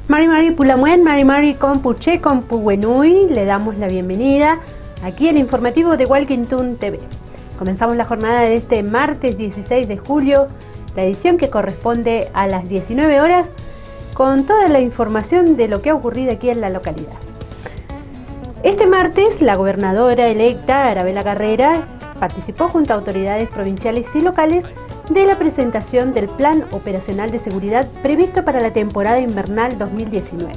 Mari Pulamuen, Mari Compuche, Compuwenui, le damos la bienvenida aquí al informativo de Walkington TV. Comenzamos la jornada de este martes 16 de julio, la edición que corresponde a las 19 horas, con toda la información de lo que ha ocurrido aquí en la localidad. Este martes, la gobernadora electa, Arabella Carrera, participó junto a autoridades provinciales y locales de la presentación del Plan Operacional de Seguridad previsto para la temporada invernal 2019.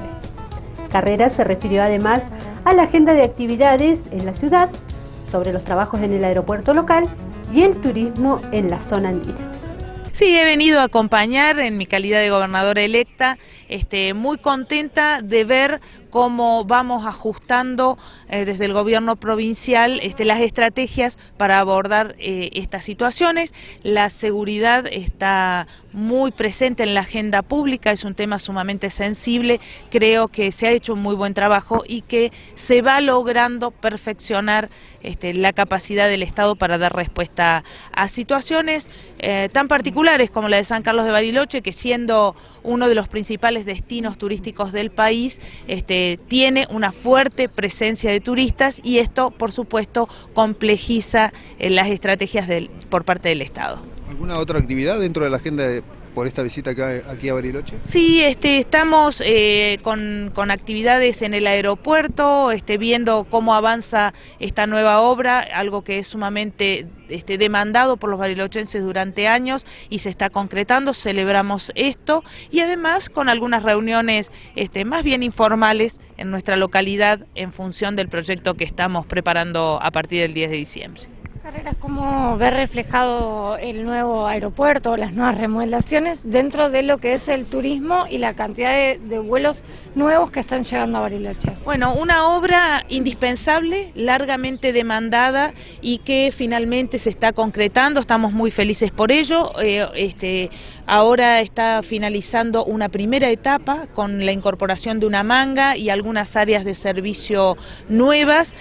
Carrera se refirió además a la agenda de actividades en la ciudad, sobre los trabajos en el aeropuerto local y el turismo en la zona andina. Sí, he venido a acompañar en mi calidad de gobernadora electa, muy contenta de ver cómo vamos ajustando desde el gobierno provincial las estrategias para abordar estas situaciones. La seguridad está muy presente en la agenda pública, es un tema sumamente sensible, creo que se ha hecho un muy buen trabajo y que se va logrando perfeccionar la capacidad del Estado para dar respuesta a situaciones tan particulares como la de San Carlos de Bariloche, que siendo uno de los principales destinos turísticos del país, tiene una fuerte presencia de turistas y esto, por supuesto, complejiza las estrategias por parte del Estado. ¿Alguna otra actividad dentro de la agenda por esta visita aquí a Bariloche? Sí, estamos con actividades en el aeropuerto, viendo cómo avanza esta nueva obra, algo que es sumamente demandado por los barilochenses durante años y se está concretando, celebramos esto y además con algunas reuniones más bien informales en nuestra localidad en función del proyecto que estamos preparando a partir del 10 de diciembre. Carreras, ¿cómo ver reflejado el nuevo aeropuerto, las nuevas remodelaciones dentro de lo que es el turismo y la cantidad de vuelos nuevos que están llegando a Bariloche? Bueno, una obra indispensable, largamente demandada y que finalmente se está concretando, estamos muy felices por ello. Ahora está finalizando una primera etapa con la incorporación de una manga y algunas áreas de servicio nuevas,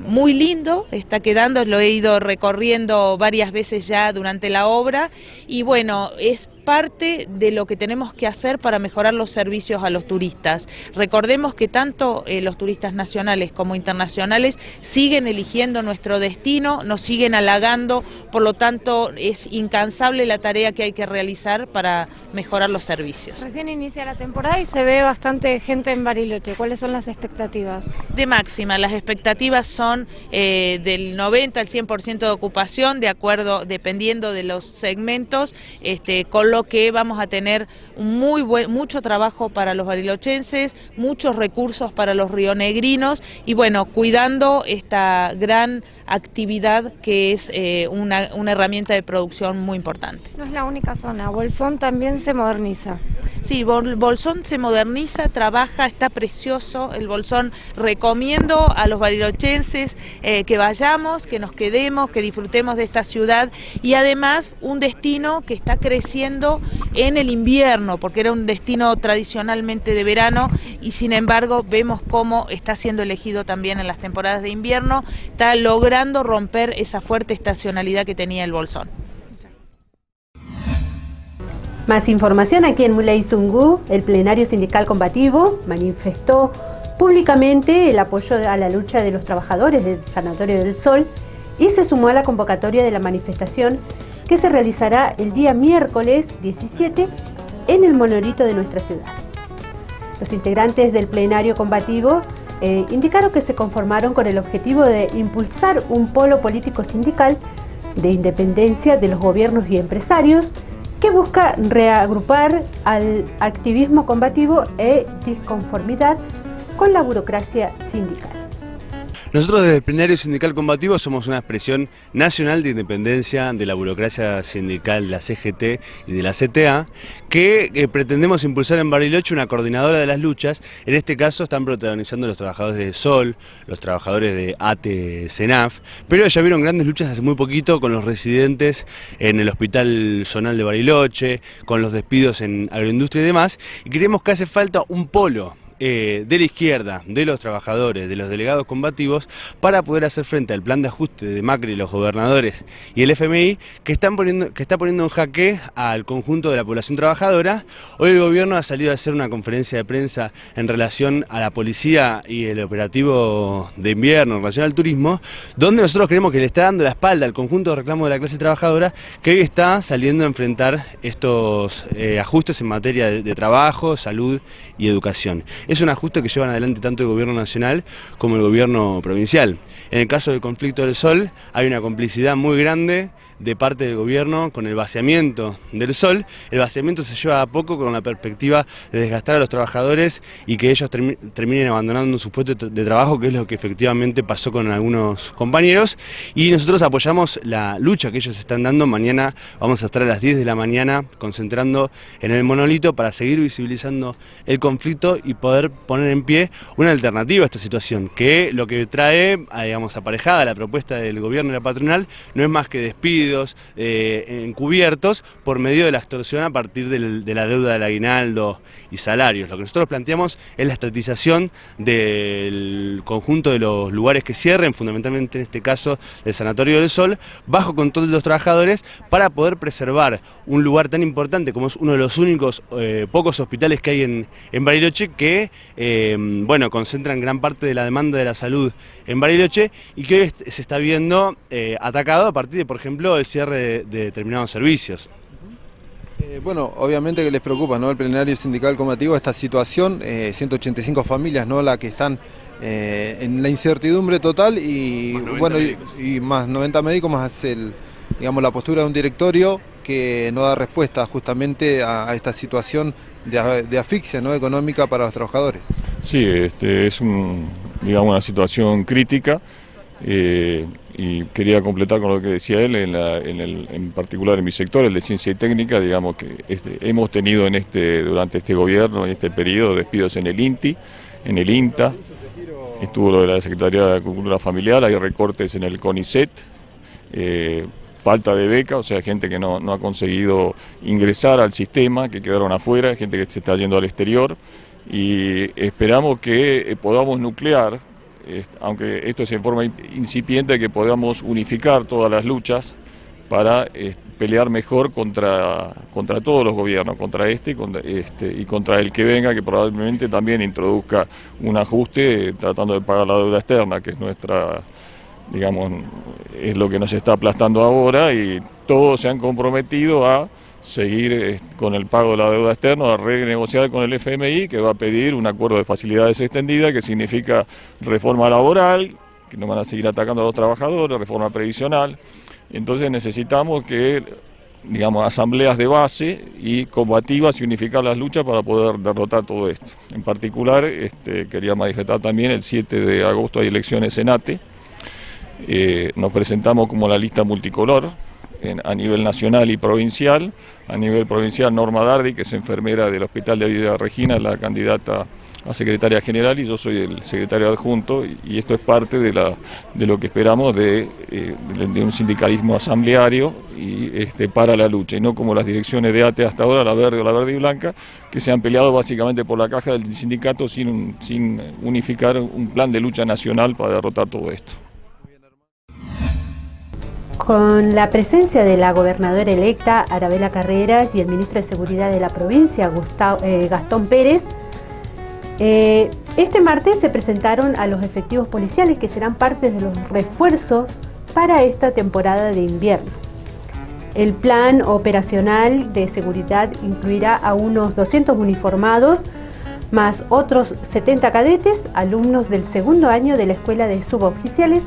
muy lindo, está quedando, lo he ido recorriendo varias veces ya durante la obra y bueno, es parte de lo que tenemos que hacer para mejorar los servicios a los turistas. Recordemos que tanto los turistas nacionales como internacionales siguen eligiendo nuestro destino, nos siguen halagando, por lo tanto es incansable la tarea que hay que realizar para mejorar los servicios. Recién inicia la temporada y se ve bastante gente en Bariloche. ¿Cuáles son las expectativas? De máxima, las expectativas son del 90 al 100% de ocupación, dependiendo de los segmentos, con lo que vamos a tener mucho trabajo para los barilochenses, muchos recursos para los rionegrinos y bueno, cuidando esta gran actividad que es una herramienta de producción muy importante. No es la única zona, Bolsón también se moderniza. Sí, Bolsón se moderniza, trabaja, está precioso el Bolsón. Recomiendo a los barilochenses que vayamos, que nos quedemos, que disfrutemos de esta ciudad y además un destino que está creciendo en el invierno, porque era un destino tradicionalmente de verano y sin embargo vemos cómo está siendo elegido también en las temporadas de invierno, está logrando romper esa fuerte estacionalidad que tenía el Bolsón. Más información aquí en Muley-Zungu. El plenario sindical combativo manifestó públicamente el apoyo a la lucha de los trabajadores del Sanatorio del Sol y se sumó a la convocatoria de la manifestación que se realizará el día miércoles 17 en el Monorito de nuestra ciudad. Los integrantes del plenario combativo indicaron que se conformaron con el objetivo de impulsar un polo político sindical de independencia de los gobiernos y empresarios que busca reagrupar al activismo combativo e disconformidad con la burocracia sindical. Nosotros desde el Plenario Sindical Combativo somos una expresión nacional de independencia de la burocracia sindical de la CGT y de la CTA, que pretendemos impulsar en Bariloche una coordinadora de las luchas. En este caso están protagonizando los trabajadores de Sol, los trabajadores de ATE-CENAF, pero ya vieron grandes luchas hace muy poquito con los residentes en el Hospital Zonal de Bariloche, con los despidos en agroindustria y demás, y creemos que hace falta un polo de la izquierda, de los trabajadores, de los delegados combativos, para poder hacer frente al plan de ajuste de Macri, los gobernadores y el FMI, que está poniendo en jaque al conjunto de la población trabajadora. Hoy el gobierno ha salido a hacer una conferencia de prensa en relación a la policía y el operativo de invierno en relación al turismo, donde nosotros creemos que le está dando la espalda al conjunto de reclamos de la clase trabajadora, que hoy está saliendo a enfrentar estos ajustes en materia de trabajo, salud y educación. Es un ajuste que llevan adelante tanto el gobierno nacional como el gobierno provincial. En el caso del conflicto del Sol hay una complicidad muy grande de parte del gobierno con el vaciamiento del Sol. El vaciamiento se lleva a poco con la perspectiva de desgastar a los trabajadores y que ellos terminen abandonando sus puestos de trabajo, que es lo que efectivamente pasó con algunos compañeros. Y nosotros apoyamos la lucha que ellos están dando. Mañana vamos a estar a las 10 de la mañana concentrando en el Monolito para seguir visibilizando el conflicto y poder poner en pie una alternativa a esta situación, que lo que trae, digamos, aparejada la propuesta del gobierno y la patronal, no es más que despidos encubiertos por medio de la extorsión a partir de la deuda del aguinaldo y salarios. Lo que nosotros planteamos es la estatización del conjunto de los lugares que cierren, fundamentalmente en este caso del Sanatorio del Sol, bajo control de los trabajadores, para poder preservar un lugar tan importante como es uno de los únicos pocos hospitales que hay en Bariloche, que bueno, concentran gran parte de la demanda de la salud en Bariloche y que hoy se está viendo atacado a partir de, por ejemplo, el cierre de determinados servicios. Bueno, obviamente que les preocupa, ¿no?, el Plenario Sindical Combativo esta situación, 185 familias, ¿no?, la que están en la incertidumbre total y bueno, y más 90 médicos, más digamos, la postura de un directorio que no da respuesta justamente a esta situación de asfixia, ¿no?, económica para los trabajadores. Sí, es digamos, una situación crítica. Y quería completar con lo que decía él, en particular en mi sector, el de ciencia y técnica. Digamos que hemos tenido durante este gobierno, en este periodo, despidos en el INTI, en el INTA, estuvo lo de la Secretaría de Agricultura Familiar, hay recortes en el CONICET, falta de beca, o sea, gente que no ha conseguido ingresar al sistema, que quedaron afuera, gente que se está yendo al exterior, y esperamos que podamos nuclear, aunque esto es en forma incipiente, que podamos unificar todas las luchas para pelear mejor contra todos los gobiernos, contra y contra el que venga, que probablemente también introduzca un ajuste tratando de pagar la deuda externa, que es digamos, es lo que nos está aplastando ahora, y todos se han comprometido a seguir con el pago de la deuda externa, a renegociar con el FMI, que va a pedir un acuerdo de facilidades extendidas, que significa reforma laboral, que no van a seguir atacando a los trabajadores, reforma previsional. Entonces necesitamos que, digamos, asambleas de base y combativas y unificar las luchas para poder derrotar todo esto. En particular, quería manifestar también el 7 de agosto hay elecciones en ATE. Nos presentamos como la lista multicolor a nivel nacional y provincial. A nivel provincial, Norma Dardi, que es enfermera del Hospital de Vida Regina, la candidata a secretaria general, y yo soy el secretario adjunto, y esto es parte de lo que esperamos de un sindicalismo asambleario y para la lucha, y no como las direcciones de ATE hasta ahora, la verde o la verde y blanca, que se han peleado básicamente por la caja del sindicato sin unificar un plan de lucha nacional para derrotar todo esto. Con la presencia de la gobernadora electa, Arabela Carreras, y el ministro de Seguridad de la provincia, Gastón Pérez, este martes se presentaron a los efectivos policiales que serán parte de los refuerzos para esta temporada de invierno. El plan operacional de seguridad incluirá a unos 200 uniformados, más otros 70 cadetes, alumnos del segundo año de la Escuela de Suboficiales,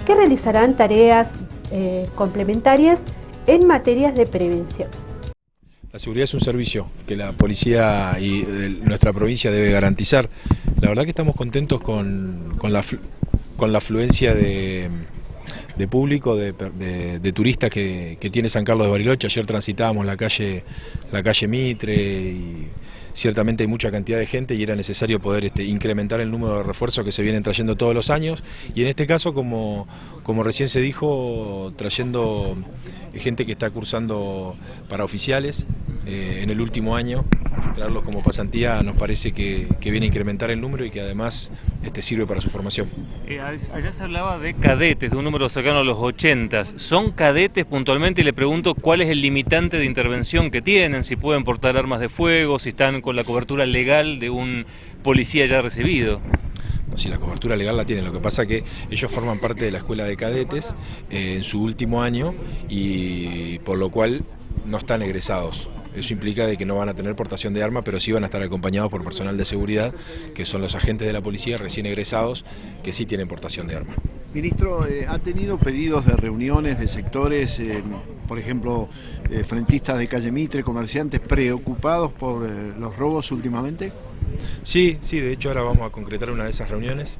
que realizarán tareas complementarias en materias de prevención. La seguridad es un servicio que la policía y nuestra provincia debe garantizar. La verdad que estamos contentos con con la afluencia de público, de turistas que tiene San Carlos de Bariloche. Ayer transitábamos la calle Mitre y ciertamente hay mucha cantidad de gente y era necesario poder incrementar el número de refuerzos que se vienen trayendo todos los años, y en este caso, como recién se dijo, trayendo gente que está cursando para oficiales en el último año. Traerlos como pasantía nos parece que viene a incrementar el número y que además sirve para su formación. Allá se hablaba de cadetes, de un número cercano a los 80. ¿Son cadetes puntualmente? Y le pregunto cuál es el limitante de intervención que tienen, si pueden portar armas de fuego, si están con la cobertura legal de un policía ya recibido. No, si la cobertura legal la tienen, lo que pasa es que ellos forman parte de la escuela de cadetes en su último año y por lo cual no están egresados. Eso implica de que no van a tener portación de arma, pero sí van a estar acompañados por personal de seguridad, que son los agentes de la policía recién egresados, que sí tienen portación de arma. Ministro, ¿ha tenido pedidos de reuniones de sectores, por ejemplo, frentistas de calle Mitre, comerciantes preocupados por los robos últimamente? Sí, de hecho ahora vamos a concretar una de esas reuniones.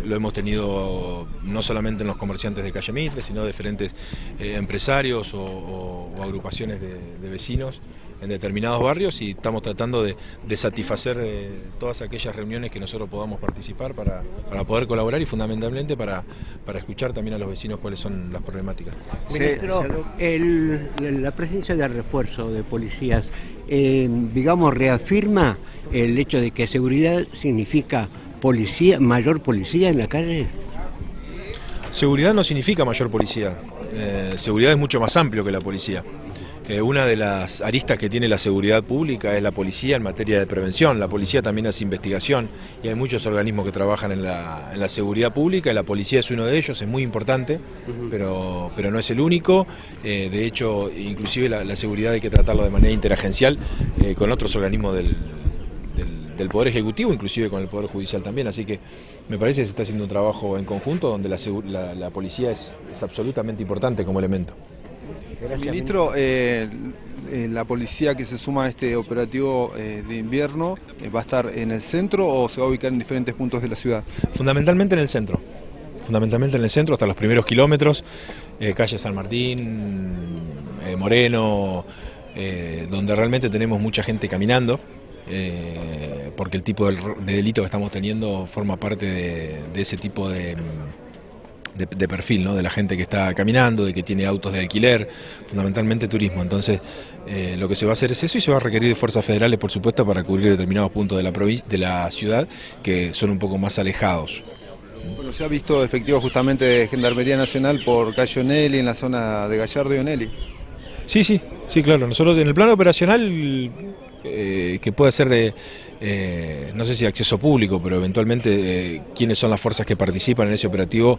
Lo hemos tenido no solamente en los comerciantes de calle Mitre, sino diferentes empresarios o agrupaciones de vecinos en determinados barrios, y estamos tratando de satisfacer todas aquellas reuniones que nosotros podamos participar para poder colaborar y fundamentalmente para escuchar también a los vecinos cuáles son las problemáticas. Ministro, la presencia de refuerzo de policías, digamos, reafirma el hecho de que seguridad significa policía, mayor policía en la calle. Seguridad no significa mayor policía, seguridad es mucho más amplio que la policía. Una de las aristas que tiene la seguridad pública es la policía en materia de prevención. La policía también hace investigación y hay muchos organismos que trabajan en la seguridad pública, y la policía es uno de ellos, es muy importante, pero no es el único. De hecho, inclusive la seguridad hay que tratarlo de manera interagencial con otros organismos del Poder Ejecutivo, inclusive con el Poder Judicial también, así que me parece que se está haciendo un trabajo en conjunto donde la policía es absolutamente importante como elemento. Gracias, ministro, la policía que se suma a este operativo de invierno, ¿va a estar en el centro o se va a ubicar en diferentes puntos de la ciudad? Fundamentalmente en el centro, hasta los primeros kilómetros, calle San Martín, Moreno, donde realmente tenemos mucha gente caminando, porque el tipo de delito que estamos teniendo forma parte de ese tipo de perfil, ¿no? De la gente que está caminando, de que tiene autos de alquiler, fundamentalmente turismo. Entonces lo que se va a hacer es eso, y se va a requerir de fuerzas federales, por supuesto, para cubrir determinados puntos de la ciudad que son un poco más alejados. Bueno, se ha visto efectivo justamente de Gendarmería Nacional por calle Onelli, en la zona de Gallardo y Onelli. Sí, claro. Nosotros en el plano operacional, que puede ser de, no sé si acceso público, pero eventualmente quiénes son las fuerzas que participan en ese operativo,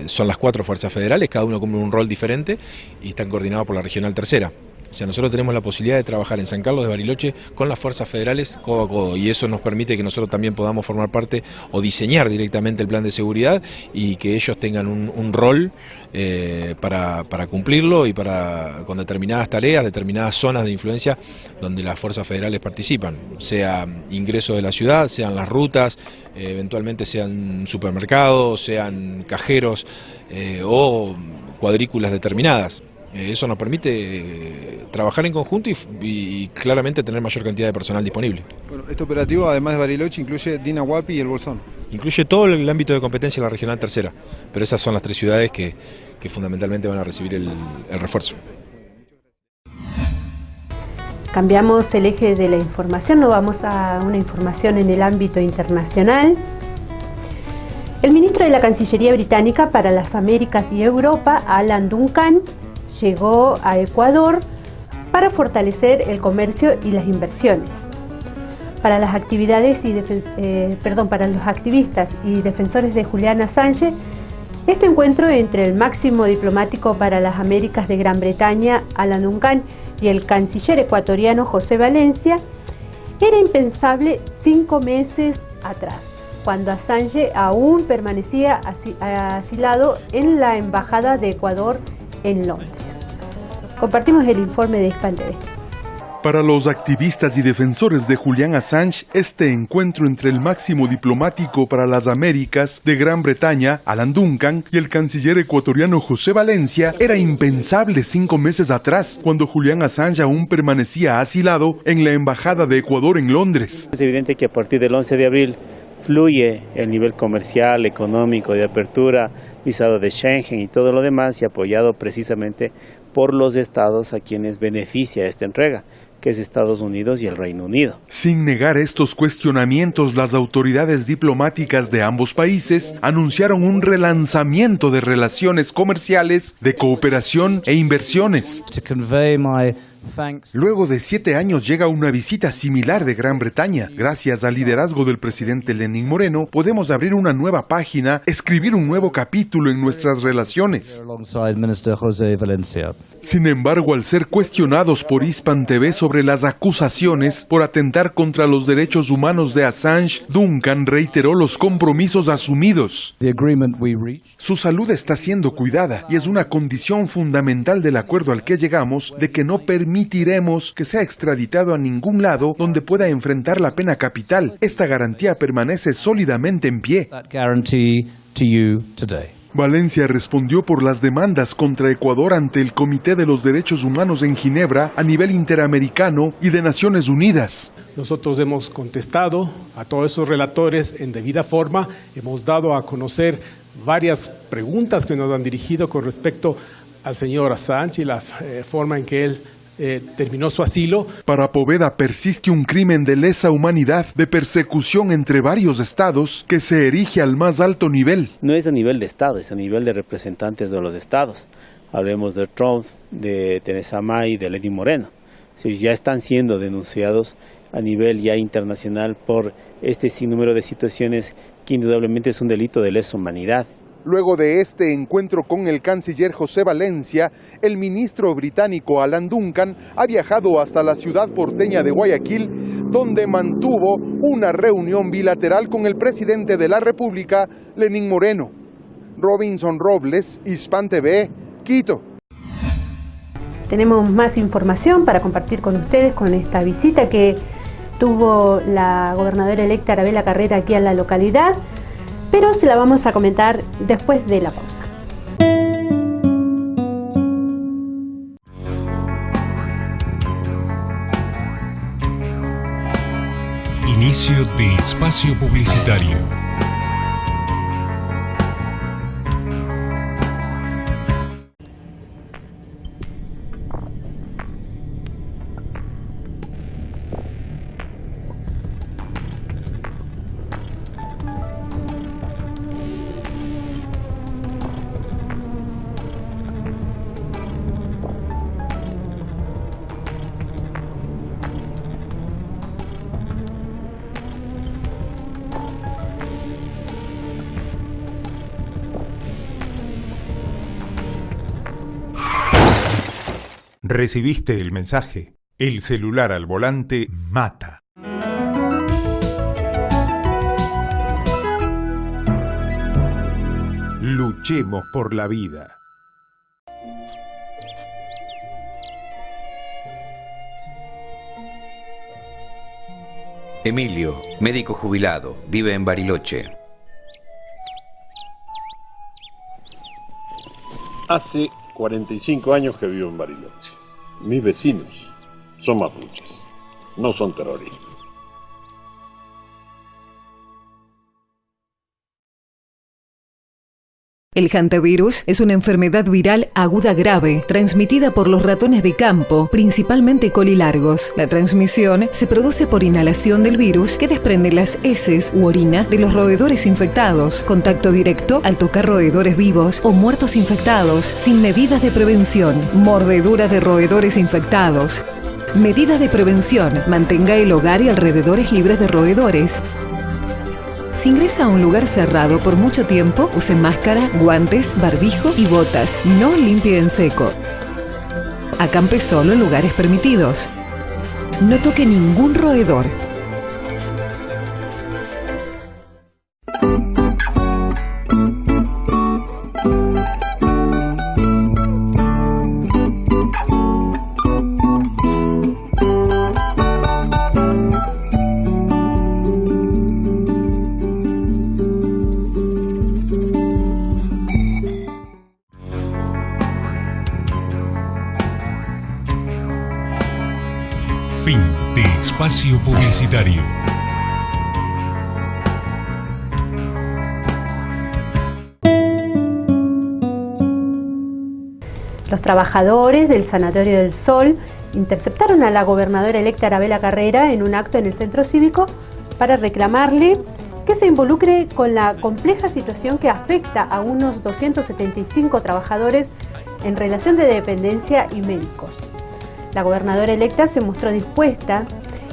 son las 4 fuerzas federales, cada uno cumple un rol diferente y están coordinados por la Regional Tercera. O sea, nosotros tenemos la posibilidad de trabajar en San Carlos de Bariloche con las fuerzas federales codo a codo, y eso nos permite que nosotros también podamos formar parte o diseñar directamente el plan de seguridad, y que ellos tengan un rol para cumplirlo, y con determinadas tareas, determinadas zonas de influencia donde las fuerzas federales participan, sea ingreso de la ciudad, sean las rutas, eventualmente sean supermercados, sean cajeros o cuadrículas determinadas. Eso nos permite trabajar en conjunto y claramente tener mayor cantidad de personal disponible. Bueno, este operativo, además de Bariloche, incluye Dina, Huapi y El Bolsón. Incluye todo el ámbito de competencia de la Regional Tercera, pero esas son las 3 ciudades que fundamentalmente van a recibir el refuerzo. Cambiamos el eje de la información, nos vamos a una información en el ámbito internacional. El ministro de la Cancillería británica para las Américas y Europa, Alan Duncan, llegó a Ecuador para fortalecer el comercio y las inversiones. Para los activistas y defensores de Julian Assange, este encuentro entre el máximo diplomático para las Américas de Gran Bretaña, Alan Duncan, y el canciller ecuatoriano José Valencia era impensable 5 meses atrás, cuando Assange aún permanecía asilado en la Embajada de Ecuador en Londres. Compartimos el informe de Hispan TV. Para los activistas y defensores de Julian Assange, este encuentro entre el máximo diplomático para las Américas de Gran Bretaña, Alan Duncan, y el canciller ecuatoriano José Valencia era impensable 5 meses atrás, cuando Julian Assange aún permanecía asilado en la Embajada de Ecuador en Londres. Es evidente que a partir del 11 de abril fluye el nivel comercial, económico, de apertura, visado de Schengen y todo lo demás, y apoyado precisamente por los estados a quienes beneficia esta entrega, que es Estados Unidos y el Reino Unido. Sin negar estos cuestionamientos, las autoridades diplomáticas de ambos países anunciaron un relanzamiento de relaciones comerciales, de cooperación e inversiones. Luego de 7 años llega una visita similar de Gran Bretaña. Gracias al liderazgo del presidente Lenín Moreno, podemos abrir una nueva página, escribir un nuevo capítulo en nuestras relaciones. Sin embargo, al ser cuestionados por Hispan TV sobre las acusaciones por atentar contra los derechos humanos de Assange, Duncan reiteró los compromisos asumidos. Su salud está siendo cuidada y es una condición fundamental del acuerdo al que llegamos de que no permitiremos que sea extraditado a ningún lado donde pueda enfrentar la pena capital. Esta garantía permanece sólidamente en pie. Valencia respondió por las demandas contra Ecuador ante el Comité de los Derechos Humanos en Ginebra a nivel interamericano y de Naciones Unidas. Nosotros hemos contestado a todos esos relatores en debida forma, hemos dado a conocer varias preguntas que nos han dirigido con respecto al señor Assange y la forma en que él terminó su asilo. Para Poveda persiste un crimen de lesa humanidad, de persecución entre varios estados, que se erige al más alto nivel. No es a nivel de estado, es a nivel de representantes de los estados. Hablemos de Trump, de Theresa May, de Lenín Moreno. Si ya están siendo denunciados a nivel ya internacional por este sinnúmero de situaciones que indudablemente es un delito de lesa humanidad. Luego de este encuentro con el canciller José Valencia, el ministro británico Alan Duncan ha viajado hasta la ciudad porteña de Guayaquil, donde mantuvo una reunión bilateral con el presidente de la República, Lenín Moreno. Robinson Robles, Hispan TV, Quito. Tenemos más información para compartir con ustedes con esta visita que tuvo la gobernadora electa Arabella Carrera aquí a la localidad, pero se la vamos a comentar después de la pausa. Inicio de espacio publicitario. Recibiste el mensaje. El celular al volante mata. Luchemos por la vida. Emilio, médico jubilado, vive en Bariloche. Hace 45 años que vivo en Bariloche. Mis vecinos son mapuches, no son terroristas. El hantavirus es una enfermedad viral aguda grave, transmitida por los ratones de campo, principalmente colilargos. La transmisión se produce por inhalación del virus que desprende las heces u orina de los roedores infectados, contacto directo al tocar roedores vivos o muertos infectados, sin medidas de prevención, mordedura de roedores infectados. Medidas de prevención: mantenga el hogar y alrededores libres de roedores. Si ingresa a un lugar cerrado por mucho tiempo, use máscara, guantes, barbijo y botas. No limpie en seco. Acampe solo en lugares permitidos. No toque ningún roedor. Espacio Publicitario. Los trabajadores del Sanatorio del Sol interceptaron a la gobernadora electa Arabella Carrera en un acto en el centro cívico para reclamarle que se involucre con la compleja situación que afecta a unos 275 trabajadores en relación de dependencia y médicos. La gobernadora electa se mostró dispuesta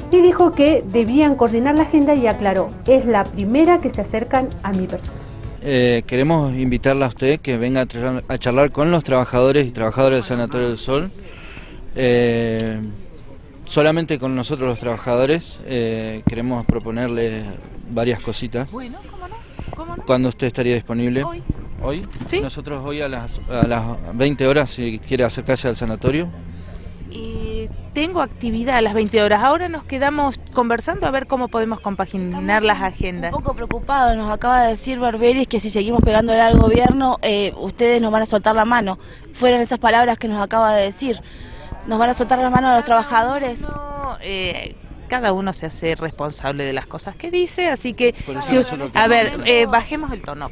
y dijo que debían coordinar la agenda y aclaró: es la primera que se acercan a mi persona. Queremos invitarla a usted que venga a charlar con los trabajadores y trabajadoras del Sanatorio del Sol. Solamente con nosotros los trabajadores queremos proponerle varias cositas. Bueno, ¿cómo no? ¿Cuándo usted estaría disponible? Hoy. ¿Hoy? Sí. Nosotros hoy a las 20 horas, si quiere acercarse al sanatorio. Tengo actividad a las 20 horas. Ahora nos quedamos conversando a ver cómo podemos compaginar las agendas. Un poco preocupado, nos acaba de decir Barberis que si seguimos pegándole al gobierno, ustedes nos van a soltar la mano. Fueron esas palabras que nos acaba de decir. ¿Nos van a soltar la mano a los trabajadores? No, cada uno se hace responsable de las cosas que dice, así que bajemos el tono.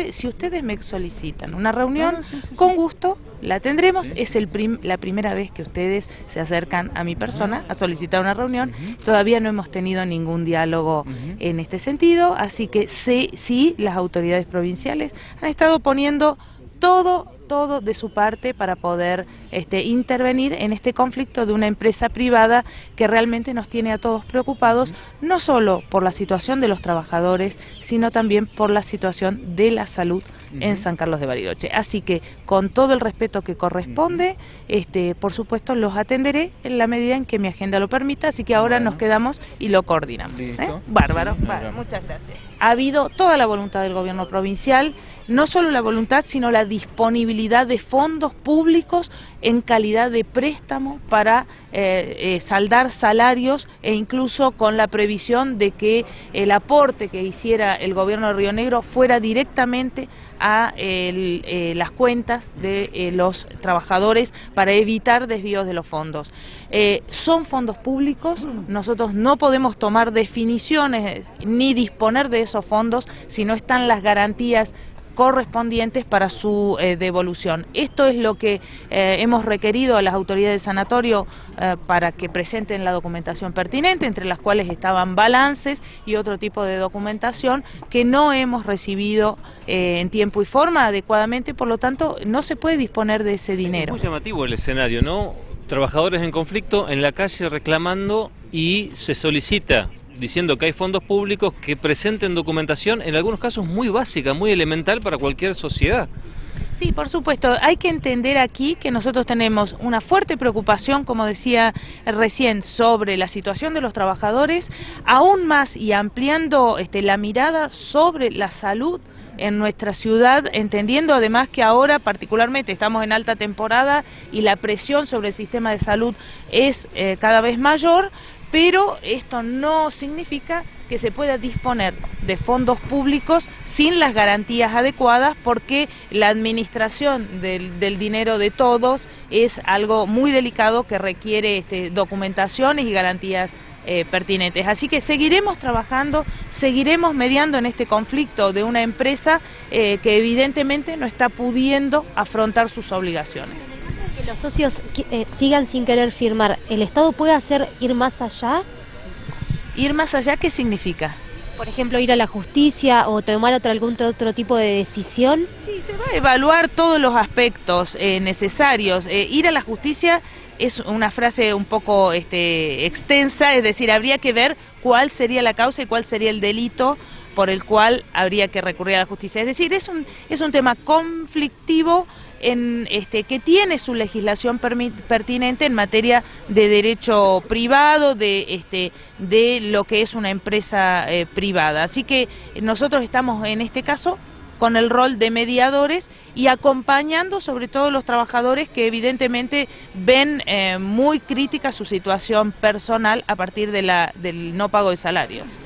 Si ustedes me solicitan una reunión, con gusto la tendremos. Es la primera vez que ustedes se acercan a mi persona a solicitar una reunión. Todavía no hemos tenido ningún diálogo en este sentido, así que sí, las autoridades provinciales han estado poniendo todo de su parte para poder intervenir en este conflicto de una empresa privada que realmente nos tiene a todos preocupados, no solo por la situación de los trabajadores, sino también por la situación de la salud en San Carlos de Bariloche. Así que, con todo el respeto que corresponde, por supuesto los atenderé en la medida en que mi agenda lo permita, así que ahora nos quedamos y lo coordinamos. Bárbaro, muchas gracias. Ha habido toda la voluntad del gobierno provincial, no solo la voluntad, sino la disponibilidad de fondos públicos en calidad de préstamo para saldar salarios, e incluso con la previsión de que el aporte que hiciera el gobierno de Río Negro fuera directamente a las cuentas de los trabajadores para evitar desvíos de los fondos. Son fondos públicos, nosotros no podemos tomar definiciones ni disponer de esos fondos si no están las garantías correspondientes para su devolución. Esto es lo que hemos requerido a las autoridades del sanatorio para que presenten la documentación pertinente, entre las cuales estaban balances y otro tipo de documentación que no hemos recibido en tiempo y forma adecuadamente, por lo tanto no se puede disponer de ese dinero. Es muy llamativo el escenario, ¿no? Trabajadores en conflicto en la calle reclamando, y se solicita diciendo que hay fondos públicos que presenten documentación, en algunos casos muy básica, muy elemental para cualquier sociedad. Sí, por supuesto. Hay que entender aquí que nosotros tenemos una fuerte preocupación, como decía recién, sobre la situación de los trabajadores, aún más y ampliando la mirada sobre la salud en nuestra ciudad, entendiendo además que ahora particularmente estamos en alta temporada y la presión sobre el sistema de salud es cada vez mayor, pero esto no significa que se pueda disponer de fondos públicos sin las garantías adecuadas, porque la administración del dinero de todos es algo muy delicado que requiere documentaciones y garantías pertinentes. Así que seguiremos trabajando, seguiremos mediando en este conflicto de una empresa que evidentemente no está pudiendo afrontar sus obligaciones. Que los socios sigan sin querer firmar, ¿el Estado puede ir más allá? ¿Ir más allá qué significa? Por ejemplo, ir a la justicia o tomar algún otro tipo de decisión. Sí, se va a evaluar todos los aspectos necesarios. Ir a la justicia es una frase un poco extensa, es decir, habría que ver cuál sería la causa y cuál sería el delito por el cual habría que recurrir a la justicia. Es decir, es un tema conflictivo que tiene su legislación pertinente en materia de derecho privado, de lo que es una empresa privada. Así que nosotros estamos en este caso con el rol de mediadores y acompañando sobre todo los trabajadores que evidentemente ven muy crítica su situación personal a partir del no pago de salarios.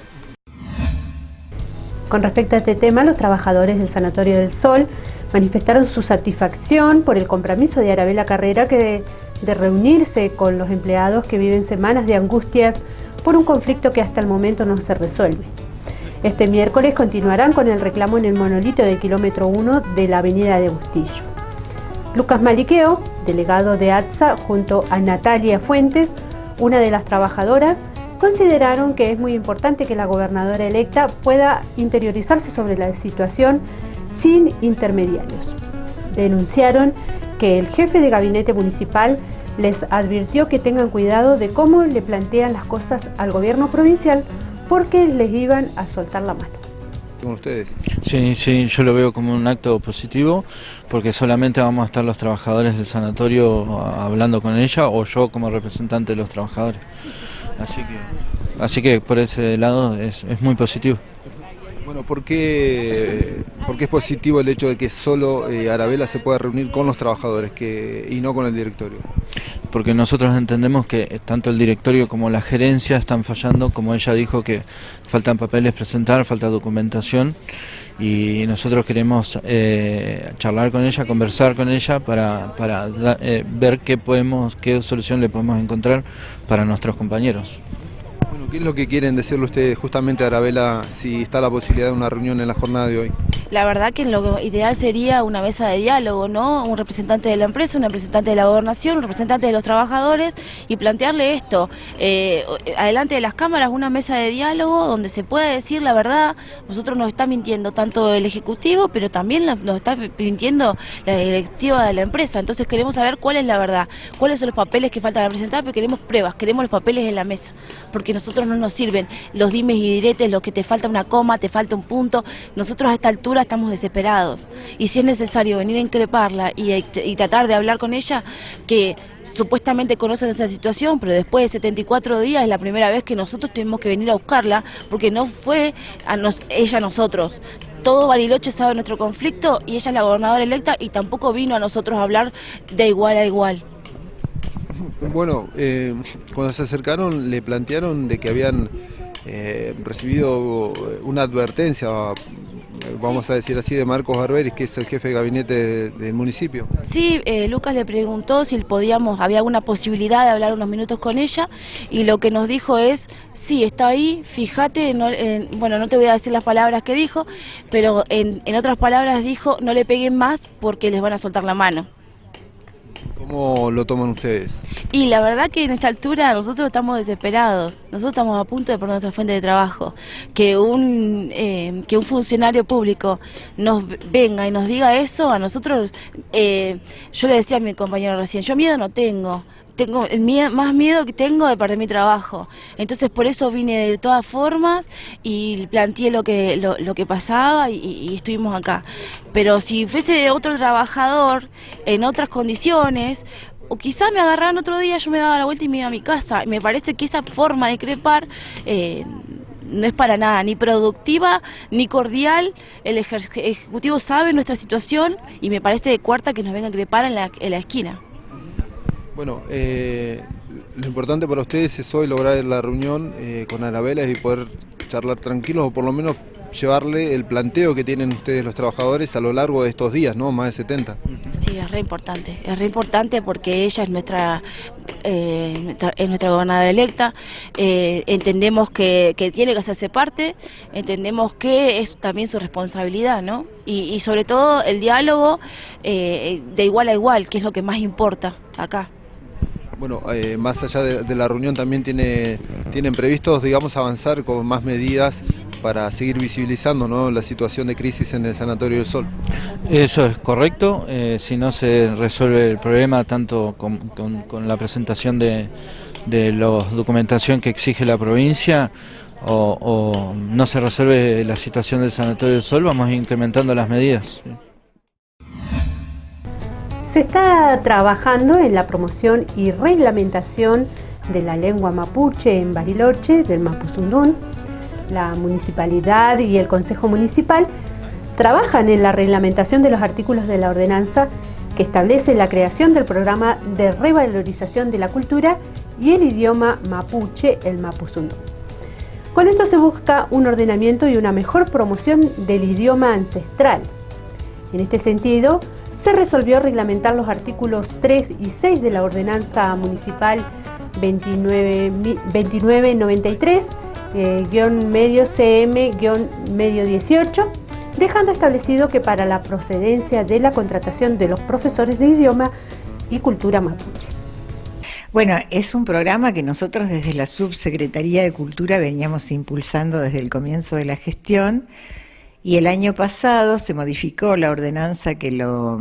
Con respecto a este tema, los trabajadores del Sanatorio del Sol manifestaron su satisfacción por el compromiso de Arabella Carrera de reunirse con los empleados que viven semanas de angustias por un conflicto que hasta el momento no se resuelve. Este miércoles continuarán con el reclamo en el monolito del kilómetro 1 de la avenida de Bustillo. Lucas Maliqueo, delegado de ATSA, junto a Natalia Fuentes, una de las trabajadoras, consideraron que es muy importante que la gobernadora electa pueda interiorizarse sobre la situación sin intermediarios. Denunciaron que el jefe de gabinete municipal les advirtió que tengan cuidado de cómo le plantean las cosas al gobierno provincial porque les iban a soltar la mano. ¿Con ustedes? Sí, yo lo veo como un acto positivo porque solamente vamos a estar los trabajadores del sanatorio hablando con ella o yo como representante de los trabajadores. Así que por ese lado es muy positivo. Bueno, ¿por qué es positivo el hecho de que solo Arabela se pueda reunir con los trabajadores y no con el directorio? Porque nosotros entendemos que tanto el directorio como la gerencia están fallando, como ella dijo que faltan papeles presentar, falta documentación y nosotros queremos charlar con ella, conversar con ella para ver qué solución le podemos encontrar para nuestros compañeros. Bueno, ¿qué es lo que quieren decirle ustedes justamente a Arabela si está la posibilidad de una reunión en la jornada de hoy? La verdad que lo ideal sería una mesa de diálogo, ¿no? Un representante de la empresa, un representante de la gobernación, un representante de los trabajadores y plantearle esto, adelante de las cámaras, una mesa de diálogo donde se pueda decir la verdad. Nosotros nos está mintiendo tanto el Ejecutivo, pero también nos está mintiendo la directiva de la empresa. Entonces queremos saber cuál es la verdad, cuáles son los papeles que faltan a presentar, pero queremos pruebas, queremos los papeles en la mesa, porque nosotros no nos sirven los dimes y diretes, lo que te falta una coma, te falta un punto. Nosotros a esta altura estamos desesperados y si es necesario venir a increparla y tratar de hablar con ella, que supuestamente conoce nuestra situación, pero después de 74 días es la primera vez que nosotros tuvimos que venir a buscarla, porque no fue ella a nosotros. Todo Bariloche sabe nuestro conflicto y ella es la gobernadora electa y tampoco vino a nosotros a hablar de igual a igual. Bueno, cuando se acercaron le plantearon de que habían recibido una advertencia, vamos a decir así, de Marcos Barberis, que es el jefe de gabinete del municipio. Sí, Lucas le preguntó si había alguna posibilidad de hablar unos minutos con ella y lo que nos dijo es, sí, está ahí, fíjate, bueno, no te voy a decir las palabras que dijo, pero en otras palabras dijo, no le peguen más porque les van a soltar la mano. ¿Cómo lo toman ustedes? Y la verdad que en esta altura nosotros estamos desesperados, nosotros estamos a punto de perder nuestra fuente de trabajo, que un funcionario público nos venga y nos diga eso, a nosotros, yo le decía a mi compañero recién, yo miedo no tengo más miedo que tengo de perder mi trabajo, entonces por eso vine de todas formas y planteé lo que pasaba y estuvimos acá, pero si fuese otro trabajador en otras condiciones, o quizá me agarraran otro día, yo me daba la vuelta y me iba a mi casa. Me parece que esa forma de crepar no es para nada ni productiva ni cordial. El Ejecutivo sabe nuestra situación y me parece de cuarta que nos vengan a crepar en la esquina. Bueno, lo importante para ustedes es hoy lograr la reunión con Arabela y poder charlar tranquilos o por lo menos llevarle el planteo que tienen ustedes los trabajadores a lo largo de estos días, ¿no? Más de 70. Sí, es re importante porque ella es nuestra gobernadora electa, entendemos que tiene que hacerse parte, entendemos que es también su responsabilidad, ¿no? Y sobre todo el diálogo de igual a igual, que es lo que más importa acá. Bueno, más allá de la reunión también tienen previstos, digamos, avanzar con más medidas para seguir visibilizando, ¿no?, la situación de crisis en el Sanatorio del Sol. Eso es correcto, si no se resuelve el problema tanto con la presentación de la documentación que exige la provincia o no se resuelve la situación del Sanatorio del Sol, vamos incrementando las medidas. Se está trabajando en la promoción y reglamentación de la lengua mapuche en Bariloche, del Mapuzungún. La municipalidad y el Consejo Municipal trabajan en la reglamentación de los artículos de la ordenanza que establece la creación del programa de revalorización de la cultura y el idioma mapuche, el Mapuzungún. Con esto se busca un ordenamiento y una mejor promoción del idioma ancestral. En este sentido, se resolvió reglamentar los artículos 3 y 6 de la ordenanza municipal 2993, medio CM, medio 18, dejando establecido que para la procedencia de la contratación de los profesores de idioma y cultura mapuche. Bueno, es un programa que nosotros desde la Subsecretaría de Cultura veníamos impulsando desde el comienzo de la gestión, y el año pasado se modificó la ordenanza que lo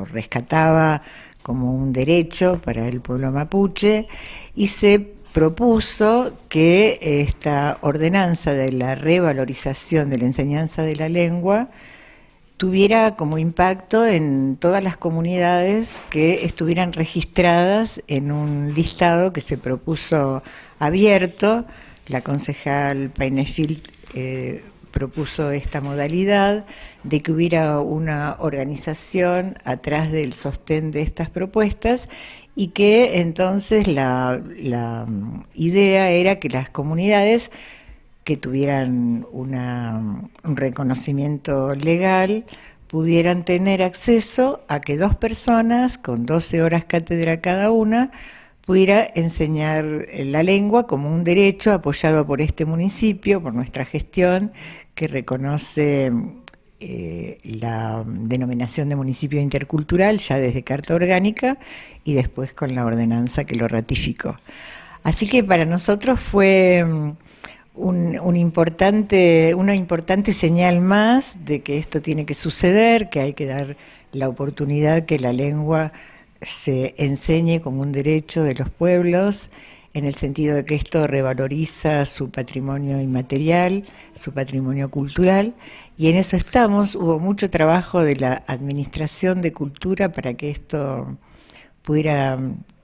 rescataba como un derecho para el pueblo mapuche, y se propuso que esta ordenanza de la revalorización de la enseñanza de la lengua tuviera como impacto en todas las comunidades que estuvieran registradas en un listado que se propuso abierto. La concejal Painefil propuso esta modalidad de que hubiera una organización atrás del sostén de estas propuestas, y que entonces la idea era que las comunidades que tuvieran un reconocimiento legal pudieran tener acceso a que 2 personas con 12 horas cátedra cada una pudiera enseñar la lengua como un derecho apoyado por este municipio, por nuestra gestión, que reconoce la denominación de municipio intercultural ya desde Carta Orgánica y después con la ordenanza que lo ratificó. Así que para nosotros fue una importante señal más de que esto tiene que suceder, que hay que dar la oportunidad que la lengua se enseñe como un derecho de los pueblos, en el sentido de que esto revaloriza su patrimonio inmaterial, su patrimonio cultural, y en eso estamos. Hubo mucho trabajo de la Administración de Cultura para que esto pudiera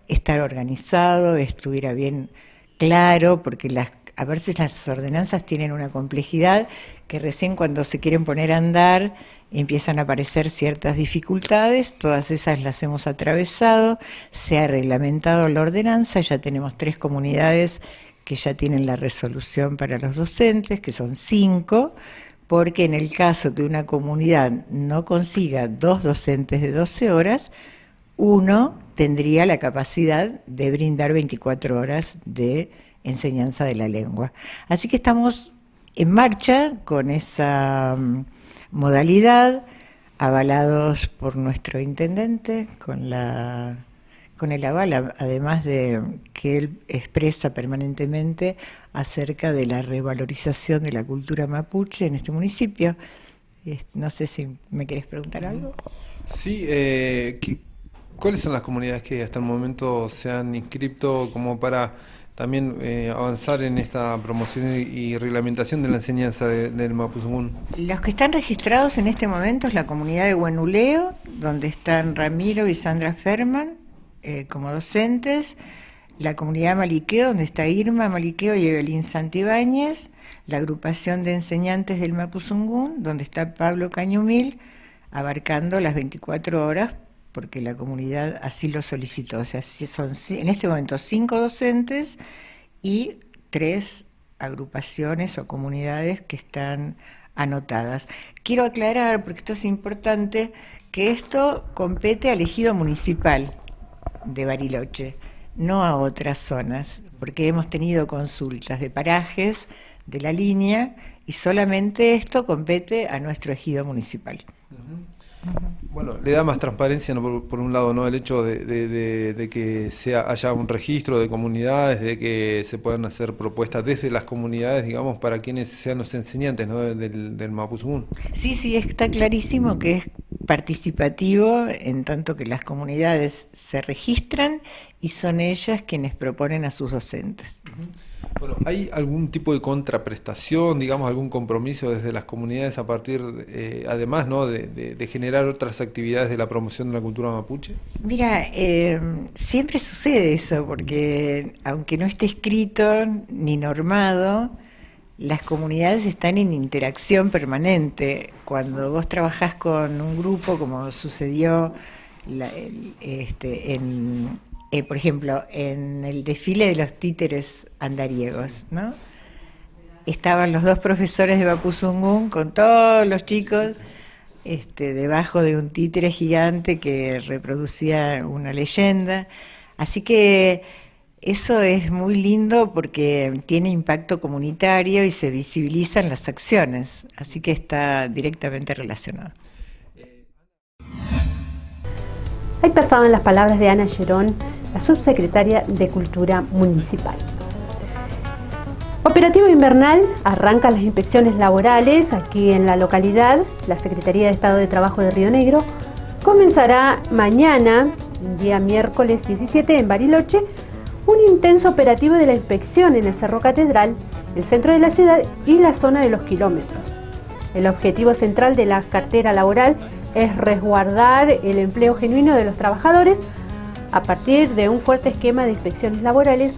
estar organizado, estuviera bien claro, porque a veces las ordenanzas tienen una complejidad que recién cuando se quieren poner a andar empiezan a aparecer ciertas dificultades. Todas esas las hemos atravesado, se ha reglamentado la ordenanza, ya tenemos 3 comunidades que ya tienen la resolución para los docentes, que son 5, porque en el caso que una comunidad no consiga 2 docentes de 12 horas, uno tendría la capacidad de brindar 24 horas de enseñanza de la lengua. Así que estamos en marcha con esa modalidad, avalados por nuestro intendente, con el aval, además de que él expresa permanentemente acerca de la revalorización de la cultura mapuche en este municipio. No sé si me querés preguntar algo. Sí, ¿cuáles son las comunidades que hasta el momento se han inscrito como para también avanzar en esta promoción y reglamentación de la enseñanza del mapuzungún? Los que están registrados en este momento es la comunidad de Huenuleo, donde están Ramiro y Sandra Ferman como docentes, la comunidad de Maliqueo, donde está Irma Maliqueo y Evelyn Santibáñez, la agrupación de enseñantes del mapuzungún, donde está Pablo Cañumil, abarcando las 24 horas, porque la comunidad así lo solicitó. O sea, son en este momento 5 docentes y 3 agrupaciones o comunidades que están anotadas. Quiero aclarar, porque esto es importante, que esto compete al ejido municipal de Bariloche, no a otras zonas, porque hemos tenido consultas de parajes de la línea y solamente esto compete a nuestro ejido municipal. Bueno, le da más transparencia, ¿no? por un lado, ¿no? El hecho de que haya un registro de comunidades, de que se puedan hacer propuestas desde las comunidades, digamos, para quienes sean los enseñantes, ¿no? del mapuzungún. Sí, está clarísimo que es participativo, en tanto que las comunidades se registran y son ellas quienes proponen a sus docentes. Bueno, ¿hay algún tipo de contraprestación, digamos, algún compromiso desde las comunidades a partir, además, ¿no? de generar otras actividades de la promoción de la cultura mapuche? Mira, siempre sucede eso, porque aunque no esté escrito ni normado, las comunidades están en interacción permanente. Cuando vos trabajás con un grupo, como sucedió por ejemplo, en el desfile de los títeres andariegos, ¿no? Estaban los 2 profesores de mapuzungún con todos los chicos debajo de un títere gigante que reproducía una leyenda. Así que Eso es muy lindo porque tiene impacto comunitario y se visibilizan las acciones, así que está directamente relacionado. Ahí pasaban las palabras de Ana Gerón, la subsecretaria de Cultura Municipal. Operativo invernal, arrancan las inspecciones laborales aquí en la localidad. La Secretaría de Estado de Trabajo de Río Negro comenzará mañana, día miércoles 17, en Bariloche, un intenso operativo de la inspección en el Cerro Catedral, el centro de la ciudad y la zona de los kilómetros. El objetivo central de la cartera laboral es resguardar el empleo genuino de los trabajadores a partir de un fuerte esquema de inspecciones laborales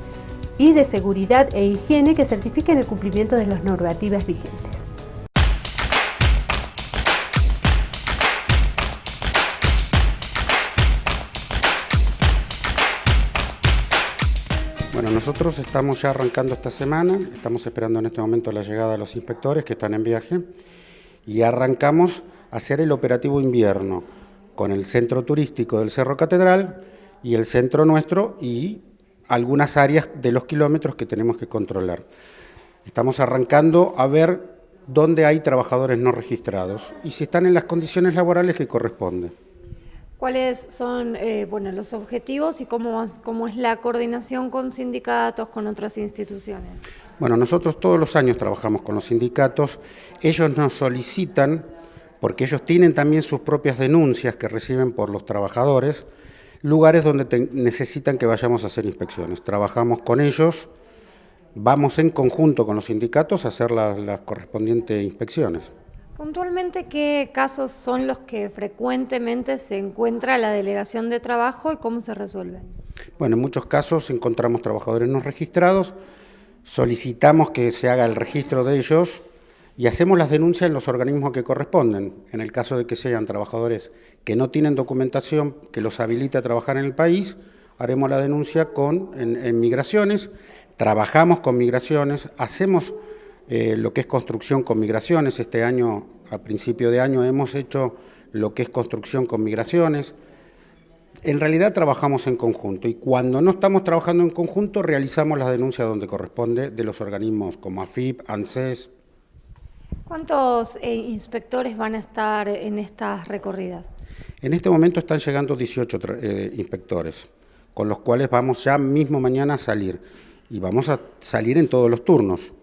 y de seguridad e higiene que certifiquen el cumplimiento de las normativas vigentes. Bueno, nosotros estamos ya arrancando esta semana, estamos esperando en este momento la llegada de los inspectores que están en viaje y arrancamos a hacer el operativo invierno con el centro turístico del Cerro Catedral y el centro nuestro y algunas áreas de los kilómetros que tenemos que controlar. Estamos arrancando a ver dónde hay trabajadores no registrados y si están en las condiciones laborales que corresponden. ¿Cuáles son los objetivos y cómo es la coordinación con sindicatos, con otras instituciones? Bueno, nosotros todos los años trabajamos con los sindicatos, ellos nos solicitan, porque ellos tienen también sus propias denuncias que reciben por los trabajadores, lugares donde necesitan que vayamos a hacer inspecciones. Trabajamos con ellos, vamos en conjunto con los sindicatos a hacer las correspondientes inspecciones. Puntualmente, ¿qué casos son los que frecuentemente se encuentra la delegación de trabajo y cómo se resuelven? Bueno, en muchos casos encontramos trabajadores no registrados, solicitamos que se haga el registro de ellos y hacemos las denuncias en los organismos que corresponden. En el caso de que sean trabajadores que no tienen documentación que los habilite a trabajar en el país, haremos la denuncia en migraciones, trabajamos con migraciones, hacemos lo que es construcción con migraciones. Este año, a principio de año, hemos hecho lo que es construcción con migraciones. En realidad trabajamos en conjunto y cuando no estamos trabajando en conjunto realizamos las denuncias donde corresponde de los organismos como AFIP, ANSES. ¿Cuántos inspectores van a estar en estas recorridas? En este momento están llegando 18 inspectores, con los cuales vamos ya mismo mañana a salir y vamos a salir en todos los turnos,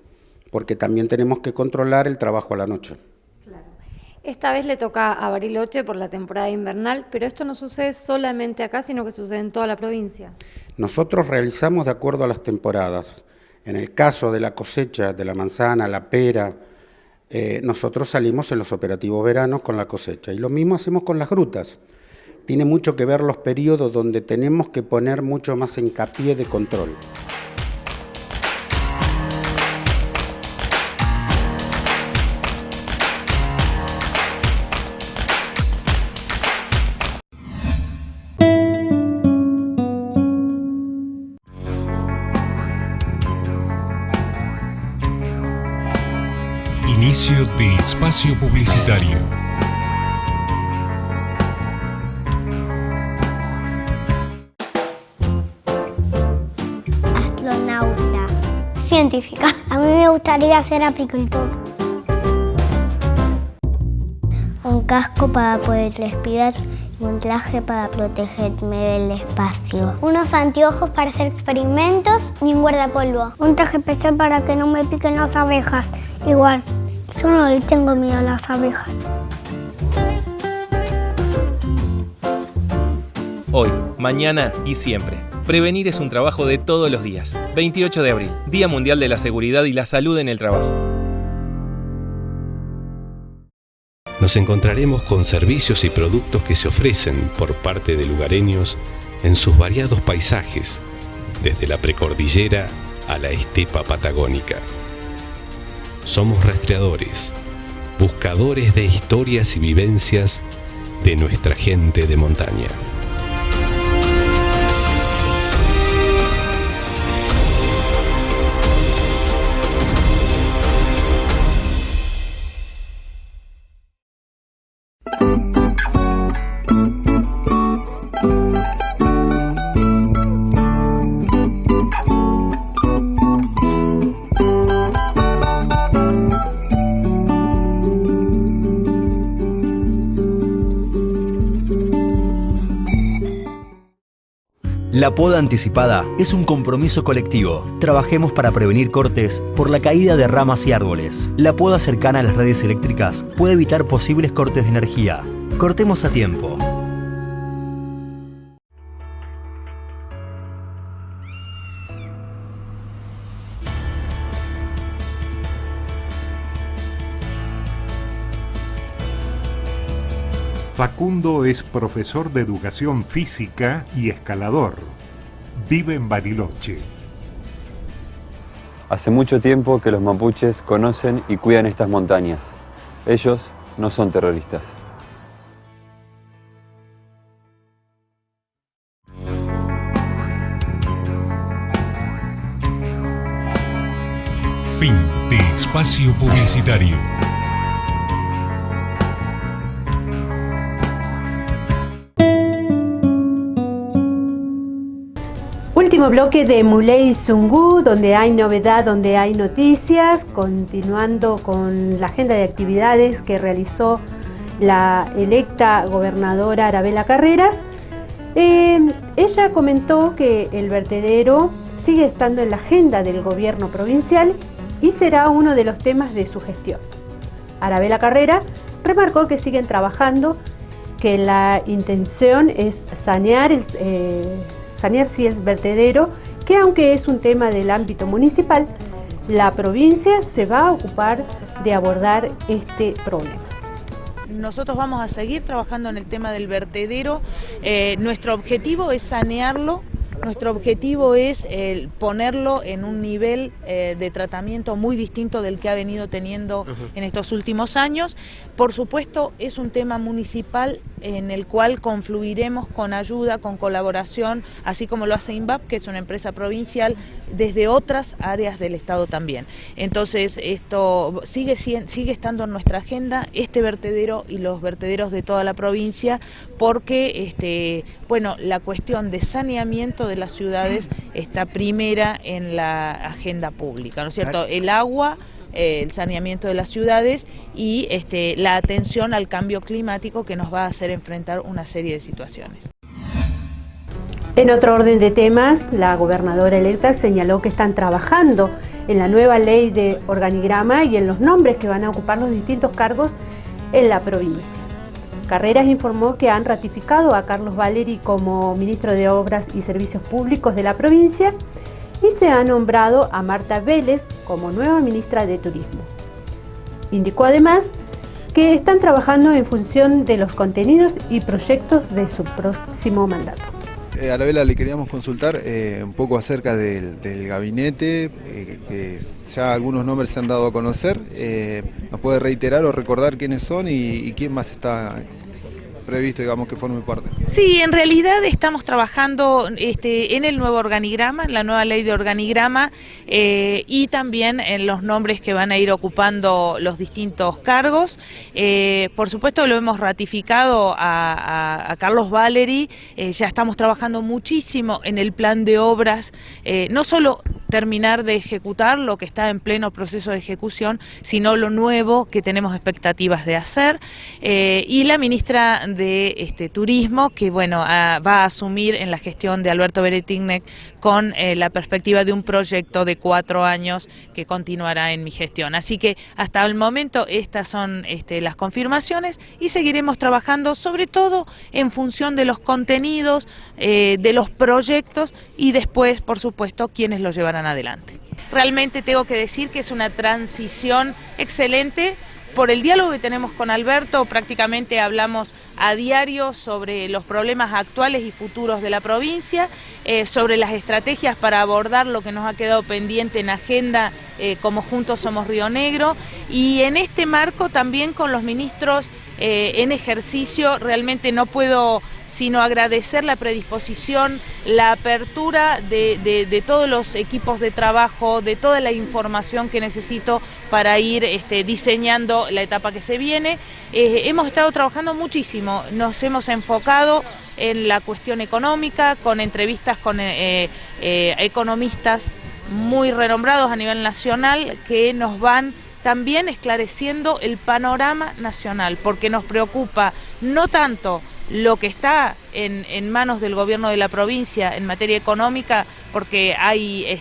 porque también tenemos que controlar el trabajo a la noche. Claro. Esta vez le toca a Bariloche por la temporada invernal, pero esto no sucede solamente acá, sino que sucede en toda la provincia. Nosotros realizamos de acuerdo a las temporadas. En el caso de la cosecha de la manzana, la pera, nosotros salimos en los operativos veranos con la cosecha y lo mismo hacemos con las grutas. Tiene mucho que ver los periodos donde tenemos que poner mucho más hincapié de control. Inicio de espacio publicitario. Astronauta. Científica. A mí me gustaría ser apicultor. Un casco para poder respirar y un traje para protegerme del espacio. Unos anteojos para hacer experimentos y un guardapolvo. Un traje especial para que no me piquen las abejas. Igual, yo no le tengo miedo a las abejas. Hoy, mañana y siempre. Prevenir es un trabajo de todos los días. 28 de abril, Día Mundial de la Seguridad y la Salud en el Trabajo. Nos encontraremos con servicios y productos que se ofrecen por parte de lugareños en sus variados paisajes, desde la precordillera a la estepa patagónica. Somos rastreadores, buscadores de historias y vivencias de nuestra gente de montaña. La poda anticipada es un compromiso colectivo. Trabajemos para prevenir cortes por la caída de ramas y árboles. La poda cercana a las redes eléctricas puede evitar posibles cortes de energía. Cortemos a tiempo. Facundo es profesor de educación física y escalador. Vive en Bariloche. Hace mucho tiempo que los mapuches conocen y cuidan estas montañas. Ellos no son terroristas. Fin de espacio publicitario. Último bloque de Muley Zungu, donde hay novedad, donde hay noticias, continuando con la agenda de actividades que realizó la electa gobernadora Arabela Carreras. Ella comentó que el vertedero sigue estando en la agenda del gobierno provincial y será uno de los temas de su gestión. Arabela Carrera remarcó que siguen trabajando, que la intención es sanear si es vertedero, que aunque es un tema del ámbito municipal, la provincia se va a ocupar de abordar este problema. Nosotros vamos a seguir trabajando en el tema del vertedero. Nuestro objetivo es sanearlo. Nuestro objetivo es ponerlo en un nivel de tratamiento muy distinto del que ha venido teniendo en estos últimos años. Por supuesto, es un tema municipal en el cual confluiremos con ayuda, con colaboración, así como lo hace INVAP, que es una empresa provincial, desde otras áreas del Estado también. Entonces, esto sigue estando en nuestra agenda, este vertedero y los vertederos de toda la provincia, porque la cuestión de saneamiento de las ciudades está primera en la agenda pública, ¿no es cierto? El agua, el saneamiento de las ciudades y la atención al cambio climático, que nos va a hacer enfrentar una serie de situaciones. En otro orden de temas, la gobernadora electa señaló que están trabajando en la nueva ley de organigrama y en los nombres que van a ocupar los distintos cargos en la provincia. Carreras informó que han ratificado a Carlos Valeri como ministro de Obras y Servicios Públicos de la provincia y se ha nombrado a Marta Vélez como nueva ministra de Turismo. Indicó además que están trabajando en función de los contenidos y proyectos de su próximo mandato. Arabela, le queríamos consultar un poco acerca del gabinete, que ya algunos nombres se han dado a conocer. ¿Nos puede reiterar o recordar quiénes son y quién más está previsto, digamos, que forme parte? Sí, en realidad estamos trabajando en el nuevo organigrama, en la nueva ley de organigrama, y también en los nombres que van a ir ocupando los distintos cargos. Por supuesto lo hemos ratificado a Carlos Valeri, ya estamos trabajando muchísimo en el plan de obras, no solo terminar de ejecutar lo que está en pleno proceso de ejecución, sino lo nuevo que tenemos expectativas de hacer, y la ministra de Turismo, que va a asumir en la gestión de Alberto Beretignek con la perspectiva de un proyecto de 4 años que continuará en mi gestión. Así que hasta el momento estas son las confirmaciones y seguiremos trabajando sobre todo en función de los contenidos, de los proyectos y después, por supuesto, quienes los llevarán adelante. Realmente tengo que decir que es una transición excelente. Por el diálogo que tenemos con Alberto, prácticamente hablamos a diario sobre los problemas actuales y futuros de la provincia, sobre las estrategias para abordar lo que nos ha quedado pendiente en agenda como Juntos Somos Río Negro, y en este marco también con los ministros en ejercicio. Realmente no puedo sino agradecer la predisposición, la apertura de todos los equipos de trabajo, de toda la información que necesito para ir diseñando la etapa que se viene. Hemos estado trabajando muchísimo, nos hemos enfocado en la cuestión económica, con entrevistas con economistas muy renombrados a nivel nacional que nos van también esclareciendo el panorama nacional, porque nos preocupa no tanto lo que está en manos del gobierno de la provincia en materia económica, porque hay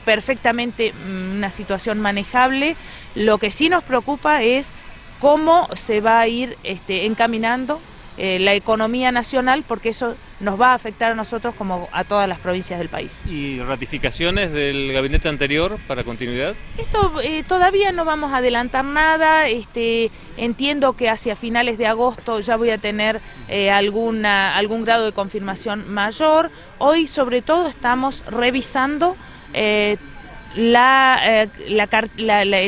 perfectamente una situación manejable. Lo que sí nos preocupa es cómo se va a ir encaminando la economía nacional, porque eso nos va a afectar a nosotros como a todas las provincias del país. ¿Y ratificaciones del gabinete anterior para continuidad? Esto todavía no vamos a adelantar nada. Entiendo que hacia finales de agosto ya voy a tener algún grado de confirmación mayor. Hoy sobre todo estamos revisando el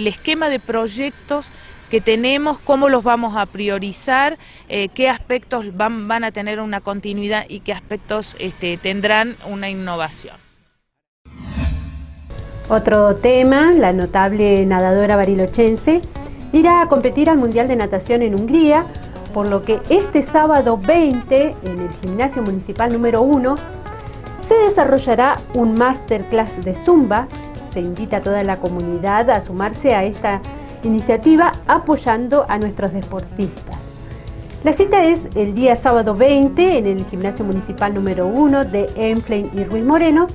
esquema de proyectos que tenemos, cómo los vamos a priorizar, qué aspectos van a tener una continuidad y qué aspectos tendrán una innovación. Otro tema, la notable nadadora barilochense irá a competir al Mundial de Natación en Hungría, por lo que este sábado 20 en el Gimnasio Municipal número 1 se desarrollará un masterclass de Zumba. Se invita a toda la comunidad a sumarse a esta iniciativa apoyando a nuestros deportistas. La cita es el día sábado 20 en el Gimnasio Municipal número 1 de Enflein y Ruiz Moreno,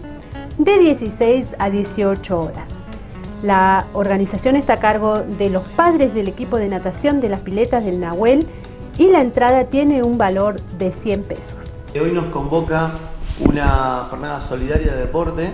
de 16 a 18 horas. La organización está a cargo de los padres del equipo de natación de las piletas del Nahuel y la entrada tiene un valor de 100 pesos. Hoy nos convoca una jornada solidaria de deporte,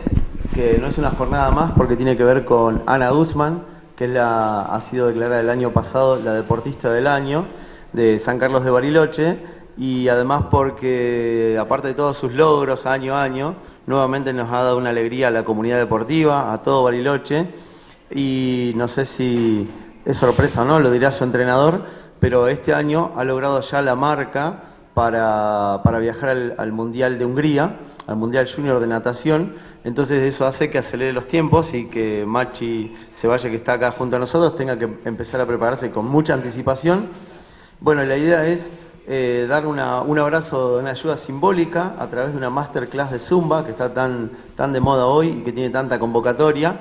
que no es una jornada más porque tiene que ver con Ana Guzmán, que ha sido declarada el año pasado la deportista del año de San Carlos de Bariloche, y además porque, aparte de todos sus logros año a año, nuevamente nos ha dado una alegría a la comunidad deportiva, a todo Bariloche, y no sé si es sorpresa o no, lo dirá su entrenador, pero este año ha logrado ya la marca para viajar al Mundial de Hungría, al Mundial Junior de Natación. Entonces eso hace que acelere los tiempos y que Machi Cevalle, que está acá junto a nosotros, tenga que empezar a prepararse con mucha anticipación. Bueno, la idea es dar un abrazo, una ayuda simbólica a través de una masterclass de Zumba, que está tan de moda hoy y que tiene tanta convocatoria.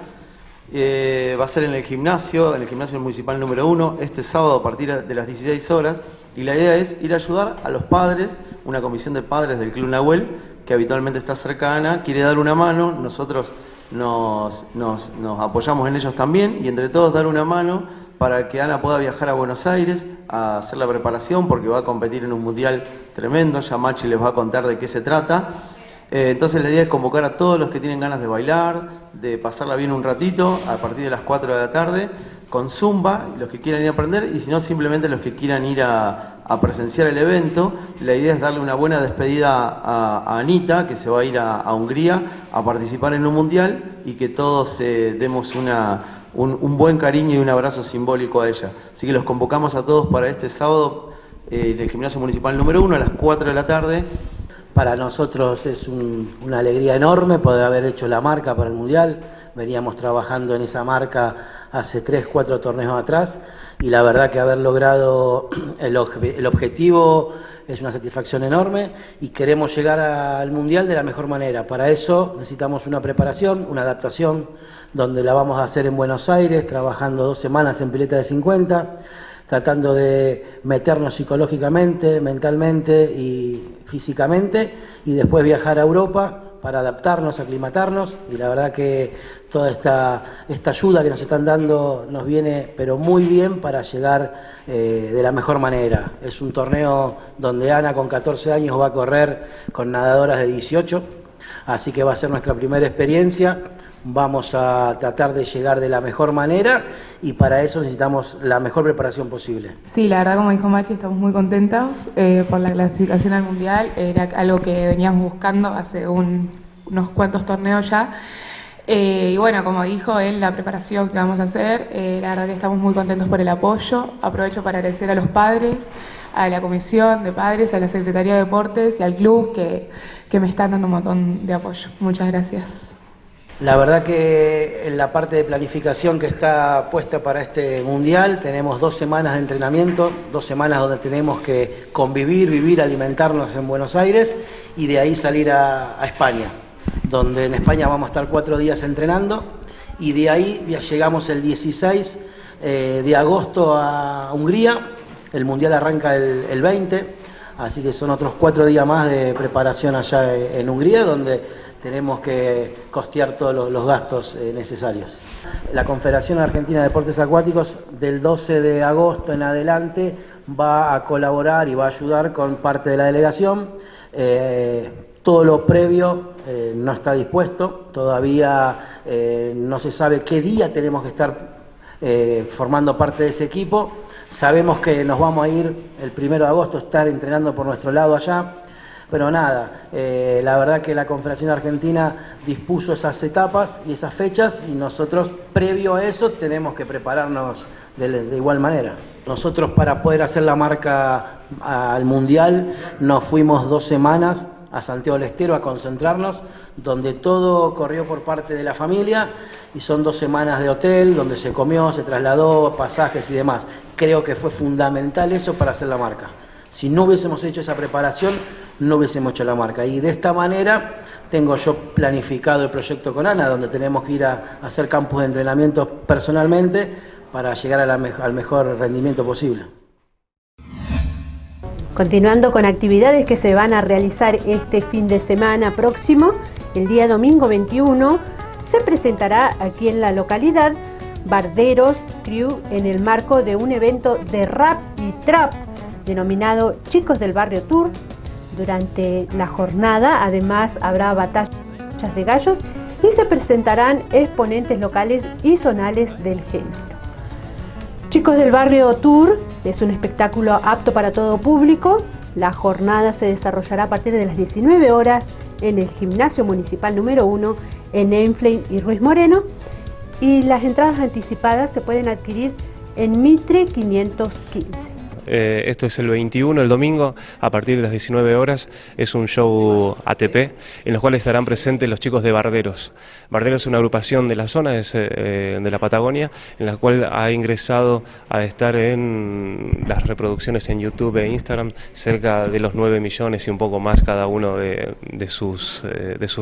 Va a ser en el gimnasio municipal número 1, este sábado a partir de las 16 horas. Y la idea es ir a ayudar a los padres, una comisión de padres del Club Nahuel, que habitualmente está cercana, quiere dar una mano, nosotros nos apoyamos en ellos también, y entre todos dar una mano para que Ana pueda viajar a Buenos Aires a hacer la preparación, porque va a competir en un mundial tremendo. Ya Machi les va a contar de qué se trata. Entonces la idea es convocar a todos los que tienen ganas de bailar, de pasarla bien un ratito, a partir de las 4 de la tarde, con Zumba, los que quieran ir a aprender, y si no, simplemente los que quieran ir a presenciar el evento. La idea es darle una buena despedida a Anita, que se va a ir a Hungría a participar en un mundial, y que todos demos un buen cariño y un abrazo simbólico a ella. Así que los convocamos a todos para este sábado en el Gimnasio Municipal número 1 a las 4 de la tarde. Para nosotros es una alegría enorme poder haber hecho la marca para el mundial. Veníamos trabajando en esa marca hace 3-4 torneos atrás, y la verdad que haber logrado el objetivo es una satisfacción enorme, y queremos llegar al Mundial de la mejor manera. Para eso necesitamos una preparación, una adaptación, donde la vamos a hacer en Buenos Aires, trabajando 2 semanas en pileta de 50, tratando de meternos psicológicamente, mentalmente y físicamente, y después viajar a Europa para adaptarnos, aclimatarnos, y la verdad que toda esta ayuda que nos están dando nos viene pero muy bien para llegar de la mejor manera. Es un torneo donde Ana con 14 años va a correr con nadadoras de 18, así que va a ser nuestra primera experiencia. Vamos a tratar de llegar de la mejor manera, y para eso necesitamos la mejor preparación posible. Sí, la verdad, como dijo Machi, estamos muy contentos por la clasificación al Mundial. Era algo que veníamos buscando hace unos cuantos torneos ya. Y bueno, como dijo él, la preparación que vamos a hacer, la verdad que estamos muy contentos por el apoyo. Aprovecho para agradecer a los padres, a la comisión de padres, a la Secretaría de Deportes y al club que me están dando un montón de apoyo. Muchas gracias. La verdad que en la parte de planificación que está puesta para este mundial tenemos 2 semanas de entrenamiento, 2 semanas donde tenemos que convivir, vivir, alimentarnos en Buenos Aires, y de ahí salir a España, donde en España vamos a estar 4 días entrenando, y de ahí ya llegamos el 16 de agosto a Hungría. El mundial arranca el 20, Así que son otros 4 días más de preparación allá en Hungría, donde tenemos que costear todos los gastos necesarios. La Confederación Argentina de Deportes Acuáticos del 12 de agosto en adelante va a colaborar y va a ayudar con parte de la delegación. Todo lo previo no está dispuesto, todavía no se sabe qué día tenemos que estar formando parte de ese equipo. Sabemos que nos vamos a ir el 1 de agosto, estar entrenando por nuestro lado allá, pero nada, la verdad que la Confederación Argentina dispuso esas etapas y esas fechas y nosotros previo a eso tenemos que prepararnos de igual manera. Nosotros para poder hacer la marca al Mundial nos fuimos 2 semanas a Santiago del Estero a concentrarnos, donde todo corrió por parte de la familia y son 2 semanas de hotel, donde se comió, se trasladó, pasajes y demás. Creo que fue fundamental eso para hacer la marca. Si no hubiésemos hecho esa preparación, no hubiésemos hecho la marca. Y de esta manera tengo yo planificado el proyecto con Ana, donde tenemos que ir a hacer campos de entrenamiento personalmente para llegar al mejor rendimiento posible. Continuando con actividades que se van a realizar este fin de semana próximo, el día domingo 21, se presentará aquí en la localidad Barderos Crew en el marco de un evento de rap y trap denominado Chicos del Barrio Tour. Durante la jornada además habrá batallas de gallos y se presentarán exponentes locales y zonales del género. Chicos del Barrio Tour es un espectáculo apto para todo público. La jornada se desarrollará a partir de las 19 horas en el Gimnasio Municipal número 1 en Enflein y Ruiz Moreno, y las entradas anticipadas se pueden adquirir en Mitre 515. Esto es el 21, el domingo, a partir de las 19 horas. Es un show ATP en los cuales estarán presentes los chicos de Barderos. Barderos es una agrupación de la zona, de la Patagonia, en la cual ha ingresado a estar en las reproducciones en YouTube e Instagram, cerca de los 9 millones y un poco más cada uno de sus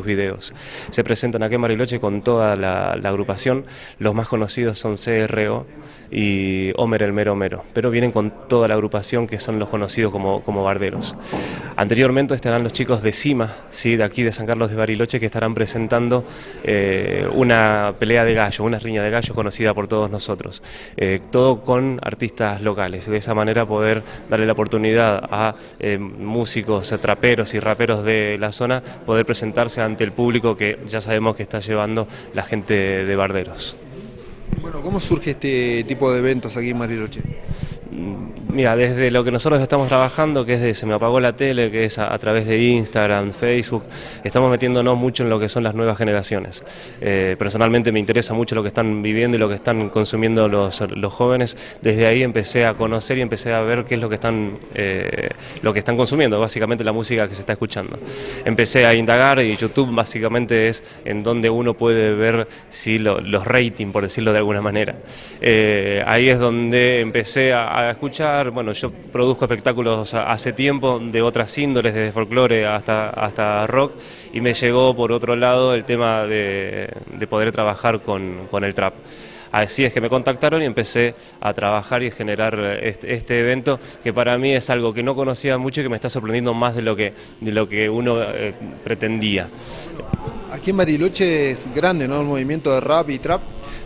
videos. Se presentan aquí en Bariloche con toda la agrupación. Los más conocidos son CRO y Homer el Mero Mero, pero vienen con toda la agrupación, que son los conocidos como Barderos. Anteriormente estarán los chicos de Cima, ¿sí?, de aquí de San Carlos de Bariloche, que estarán presentando una pelea de gallos, una riña de gallos conocida por todos nosotros, todo con artistas locales. De esa manera poder darle la oportunidad a músicos, traperos y raperos de la zona poder presentarse ante el público que ya sabemos que está llevando la gente de Barderos. Bueno, ¿cómo surge este tipo de eventos aquí en Bariloche? Mira, desde lo que nosotros estamos trabajando, que es de Se me apagó la tele, que es a través de Instagram, Facebook, estamos metiéndonos mucho en lo que son las nuevas generaciones. Personalmente me interesa mucho lo que están viviendo y lo que están consumiendo los jóvenes. Desde ahí empecé a conocer y empecé a ver qué es lo que están consumiendo, básicamente la música que se está escuchando. Empecé a indagar y YouTube básicamente es en donde uno puede ver si los ratings, por decirlo de alguna manera. Ahí es donde empecé a escuchar. Bueno, yo produzco espectáculos hace tiempo de otras índoles, desde folclore hasta rock, y me llegó por otro lado el tema de poder trabajar con el trap. Así es que me contactaron y empecé a trabajar y generar este evento, que para mí es algo que no conocía mucho y que me está sorprendiendo más de lo que uno pretendía. Aquí en Bariloche es grande, ¿no?, el movimiento de rap y trap.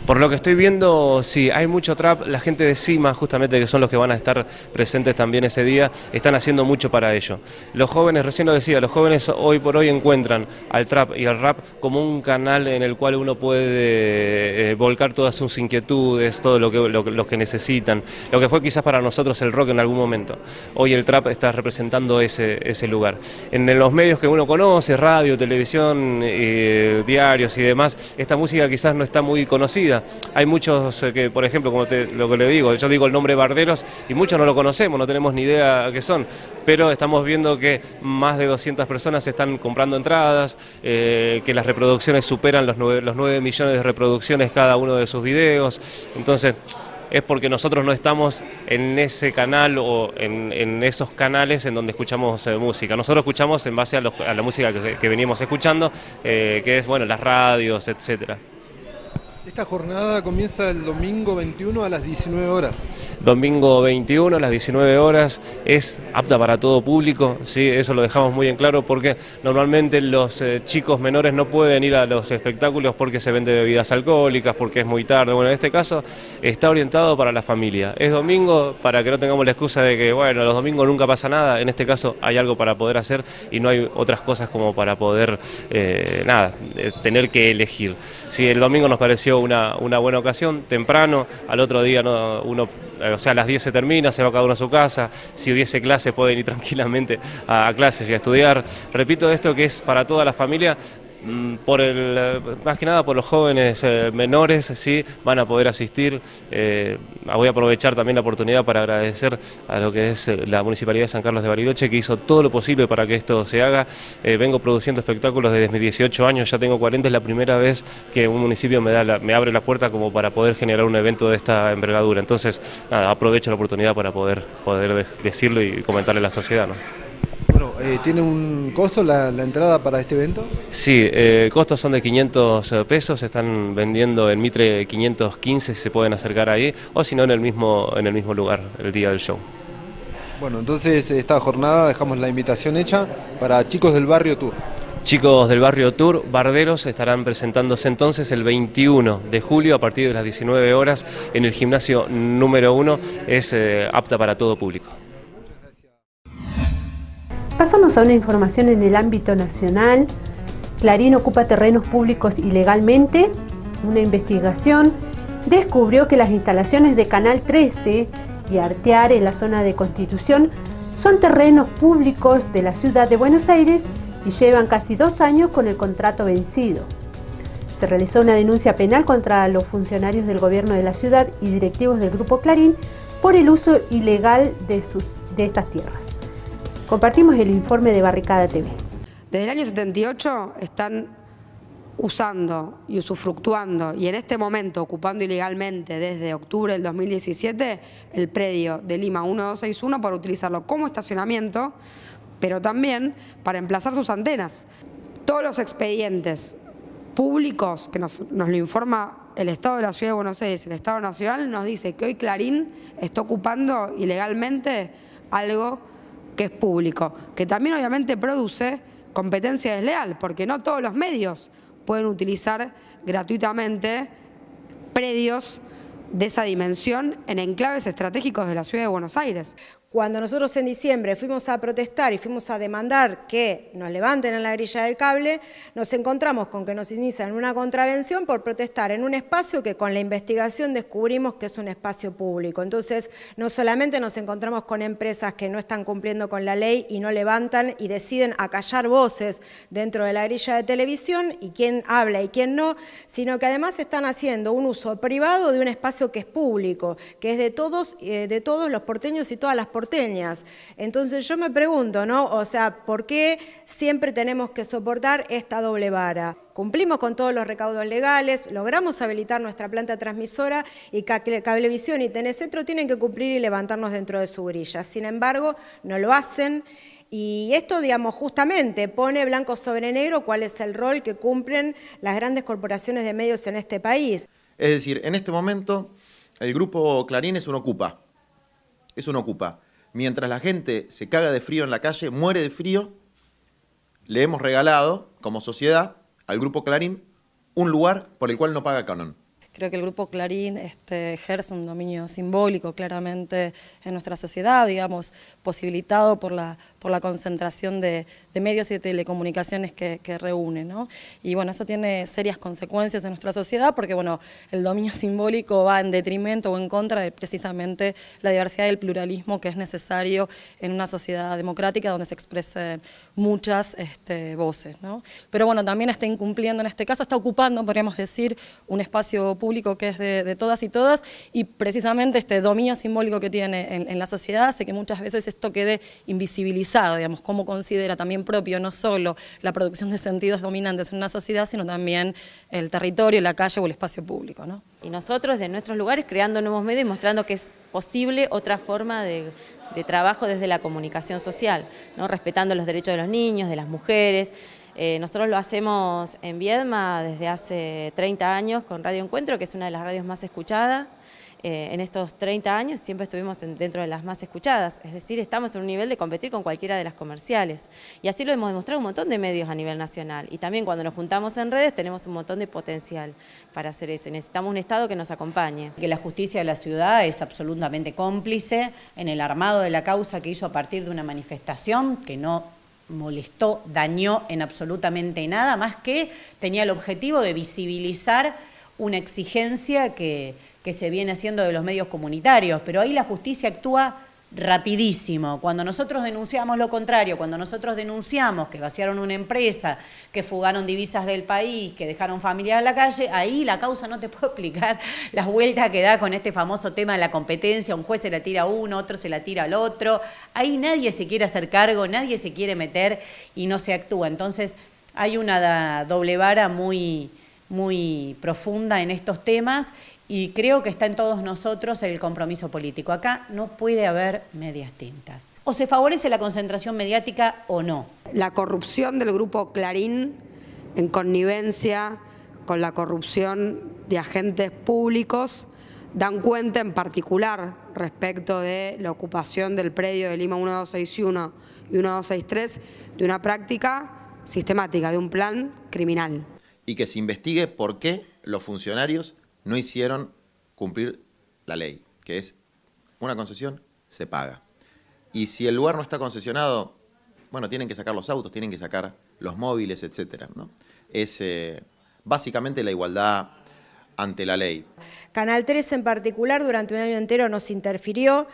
Por lo que estoy viendo, sí, hay mucho trap. La gente de Cima, justamente, que son los que van a estar presentes también ese día, están haciendo mucho para ello. Los jóvenes, recién lo decía, los jóvenes hoy por hoy encuentran al trap y al rap como un canal en el cual uno puede volcar todas sus inquietudes, todo lo que necesitan, lo que fue quizás para nosotros el rock en algún momento. Hoy el trap está representando ese lugar. En los medios que uno conoce, radio, televisión, diarios y demás, esta música quizás no está muy conocida. Hay muchos que, por ejemplo, lo que le digo, yo digo el nombre Barderos y muchos no lo conocemos, no tenemos ni idea qué son, pero estamos viendo que más de 200 personas están comprando entradas, que las reproducciones superan los 9 millones de reproducciones cada uno de sus videos. Entonces es porque nosotros no estamos en ese canal o en esos canales en donde escuchamos música. Nosotros escuchamos en base a la música que venimos escuchando, que es, bueno, las radios, etcétera. Esta jornada comienza el domingo 21 a las 19 horas. Domingo 21 a las 19 horas, es apta para todo público, ¿sí? Eso lo dejamos muy en claro porque normalmente los chicos menores no pueden ir a los espectáculos porque se venden bebidas alcohólicas, porque es muy tarde. Bueno, en este caso está orientado para la familia. Es domingo para que no tengamos la excusa de que, bueno, los domingos nunca pasa nada. En este caso hay algo para poder hacer y no hay otras cosas como para poder, tener que elegir. Sí, el domingo nos pareció una buena ocasión, temprano, al otro día a las 10 se termina, se va cada uno a su casa, si hubiese clase pueden ir tranquilamente a clases y a estudiar. Repito esto que es para toda la familia, más que nada por los jóvenes menores, sí, van a poder asistir. Voy a aprovechar también la oportunidad para agradecer a lo que es la Municipalidad de San Carlos de Bariloche, que hizo todo lo posible para que esto se haga. Vengo produciendo espectáculos desde mis 18 años, ya tengo 40, es la primera vez que un municipio me abre la puerta como para poder generar un evento de esta envergadura. Entonces, aprovecho la oportunidad para poder decirlo y comentarle a la sociedad, ¿no? Bueno, ¿tiene un costo la entrada para este evento? Sí, costos son de 500 pesos, se están vendiendo en Mitre 515, se pueden acercar ahí, o si no en el mismo lugar, el día del show. Bueno, entonces esta jornada dejamos la invitación hecha para Chicos del Barrio Tour. Chicos del Barrio Tour, Barderos, estarán presentándose entonces el 21 de julio a partir de las 19 horas en el gimnasio número 1, es apta para todo público. Pasamos a una información en el ámbito nacional. Clarín ocupa terrenos públicos ilegalmente. Una investigación descubrió que las instalaciones de Canal 13 y Artear en la zona de Constitución son terrenos públicos de la ciudad de Buenos Aires y llevan casi 2 años con el contrato vencido. Se realizó una denuncia penal contra los funcionarios del gobierno de la ciudad y directivos del Grupo Clarín por el uso ilegal de estas tierras. Compartimos el informe de Barricada TV. Desde el año 78 están usando y usufructuando y en este momento ocupando ilegalmente desde octubre del 2017 el predio de Lima 1261 para utilizarlo como estacionamiento, pero también para emplazar sus antenas. Todos los expedientes públicos que nos lo informa el Estado de la Ciudad de Buenos Aires, el Estado Nacional, nos dice que hoy Clarín está ocupando ilegalmente algo que es público, que también obviamente produce competencia desleal, porque no todos los medios pueden utilizar gratuitamente predios de esa dimensión en enclaves estratégicos de la Ciudad de Buenos Aires. Cuando nosotros en diciembre fuimos a protestar y fuimos a demandar que nos levanten en la grilla del cable, nos encontramos con que nos inician una contravención por protestar en un espacio que con la investigación descubrimos que es un espacio público. Entonces, no solamente nos encontramos con empresas que no están cumpliendo con la ley y no levantan y deciden acallar voces dentro de la grilla de televisión y quién habla y quién no, sino que además están haciendo un uso privado de un espacio que es público, que es de todos los porteños y todas las porteñas. Entonces yo me pregunto, ¿no? O sea, ¿por qué siempre tenemos que soportar esta doble vara? Cumplimos con todos los recaudos legales, logramos habilitar nuestra planta transmisora y Cablevisión y Tenecentro tienen que cumplir y levantarnos dentro de su grilla. Sin embargo, no lo hacen. Y esto, digamos, justamente pone blanco sobre negro cuál es el rol que cumplen las grandes corporaciones de medios en este país. Es decir, en este momento el Grupo Clarín es un ocupa. Mientras la gente se caga de frío en la calle, muere de frío, le hemos regalado, como sociedad, al Grupo Clarín un lugar por el cual no paga canon. Creo que el Grupo Clarín ejerce un dominio simbólico claramente en nuestra sociedad, digamos, posibilitado por la concentración de medios y de telecomunicaciones que reúne, ¿no? Y bueno, eso tiene serias consecuencias en nuestra sociedad porque bueno, el dominio simbólico va en detrimento o en contra de precisamente la diversidad y el pluralismo que es necesario en una sociedad democrática donde se expresen muchas voces, ¿no? Pero bueno, también está incumpliendo en este caso, está ocupando, podríamos decir, un espacio público que es de todas y todas y precisamente este dominio simbólico que tiene en la sociedad hace que muchas veces esto quede invisibilizado, digamos, como considera también propio no solo la producción de sentidos dominantes en una sociedad, sino también el territorio, la calle o el espacio público, ¿no? Y nosotros de nuestros lugares creando nuevos medios y mostrando que es posible otra forma de trabajo desde la comunicación social, ¿no? Respetando los derechos de los niños, de las mujeres. Nosotros lo hacemos en Viedma desde hace 30 años con Radio Encuentro, que es una de las radios más escuchadas. en estos 30 años siempre estuvimos dentro de las más escuchadas, es decir, estamos en un nivel de competir con cualquiera de las comerciales. Y así lo hemos demostrado un montón de medios a nivel nacional. Y también cuando nos juntamos en redes tenemos un montón de potencial para hacer eso. Necesitamos un Estado que nos acompañe. Que la justicia de la ciudad es absolutamente cómplice en el armado de la causa que hizo a partir de una manifestación que no molestó, dañó en absolutamente nada, más que tenía el objetivo de visibilizar una exigencia que se viene haciendo de los medios comunitarios, pero ahí la justicia actúa rapidísimo. Cuando nosotros denunciamos lo contrario, cuando nosotros denunciamos que vaciaron una empresa, que fugaron divisas del país, que dejaron familias en la calle, ahí la causa no te puedo explicar las vueltas que da con este famoso tema de la competencia, un juez se la tira a uno, otro se la tira al otro, ahí nadie se quiere hacer cargo, nadie se quiere meter y no se actúa. Entonces hay una doble vara muy profunda en estos temas y creo que está en todos nosotros el compromiso político. Acá no puede haber medias tintas. O se favorece la concentración mediática o no. La corrupción del grupo Clarín en connivencia con la corrupción de agentes públicos dan cuenta en particular respecto de la ocupación del predio de Lima 1261 y 1263 de una práctica sistemática, de un plan criminal. Y que se investigue por qué los funcionarios no hicieron cumplir la ley, que es una concesión, se paga. Y si el lugar no está concesionado, bueno, tienen que sacar los autos, tienen que sacar los móviles, etcétera, ¿no? Es básicamente la igualdad ante la ley. Canal 3 en particular durante un año entero nos interfirió,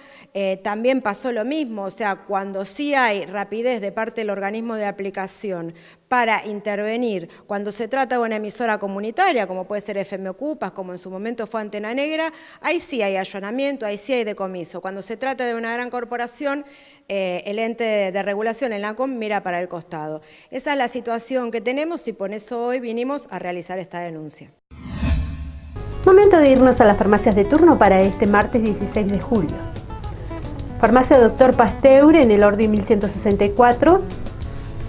también pasó lo mismo, o sea, cuando sí hay rapidez de parte del organismo de aplicación para intervenir, cuando se trata de una emisora comunitaria, como puede ser FM Ocupas, como en su momento fue Antena Negra, ahí sí hay allanamiento, ahí sí hay decomiso. Cuando se trata de una gran corporación, el ente de regulación, el ANCOM, mira para el costado. Esa es la situación que tenemos y por eso hoy vinimos a realizar esta denuncia. Momento de irnos a las farmacias de turno para este martes 16 de julio. Farmacia Dr. Pasteur en el Ordi 1164,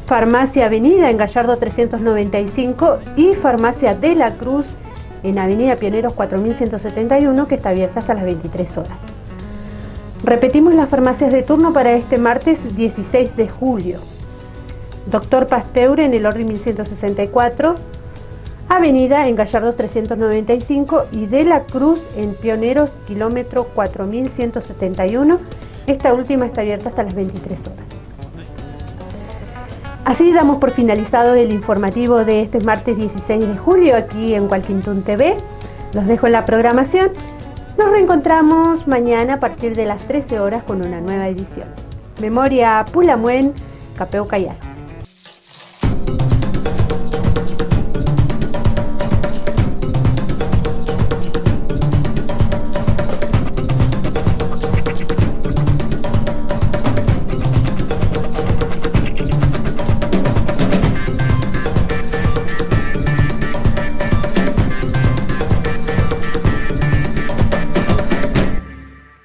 Farmacia Avenida en Gallardo 395 y Farmacia de la Cruz en Avenida Pioneros 4171, que está abierta hasta las 23 horas. Repetimos las farmacias de turno para este martes 16 de julio. Dr. Pasteur en el Ordi 1164, Avenida en Gallardo 395 y de la Cruz en Pioneros, kilómetro 4171. Esta última está abierta hasta las 23 horas. Así damos por finalizado el informativo de este martes 16 de julio aquí en Walkington TV. Los dejo en la programación. Nos reencontramos mañana a partir de las 13 horas con una nueva edición. Memoria Pulamuen, Capeu Cayal.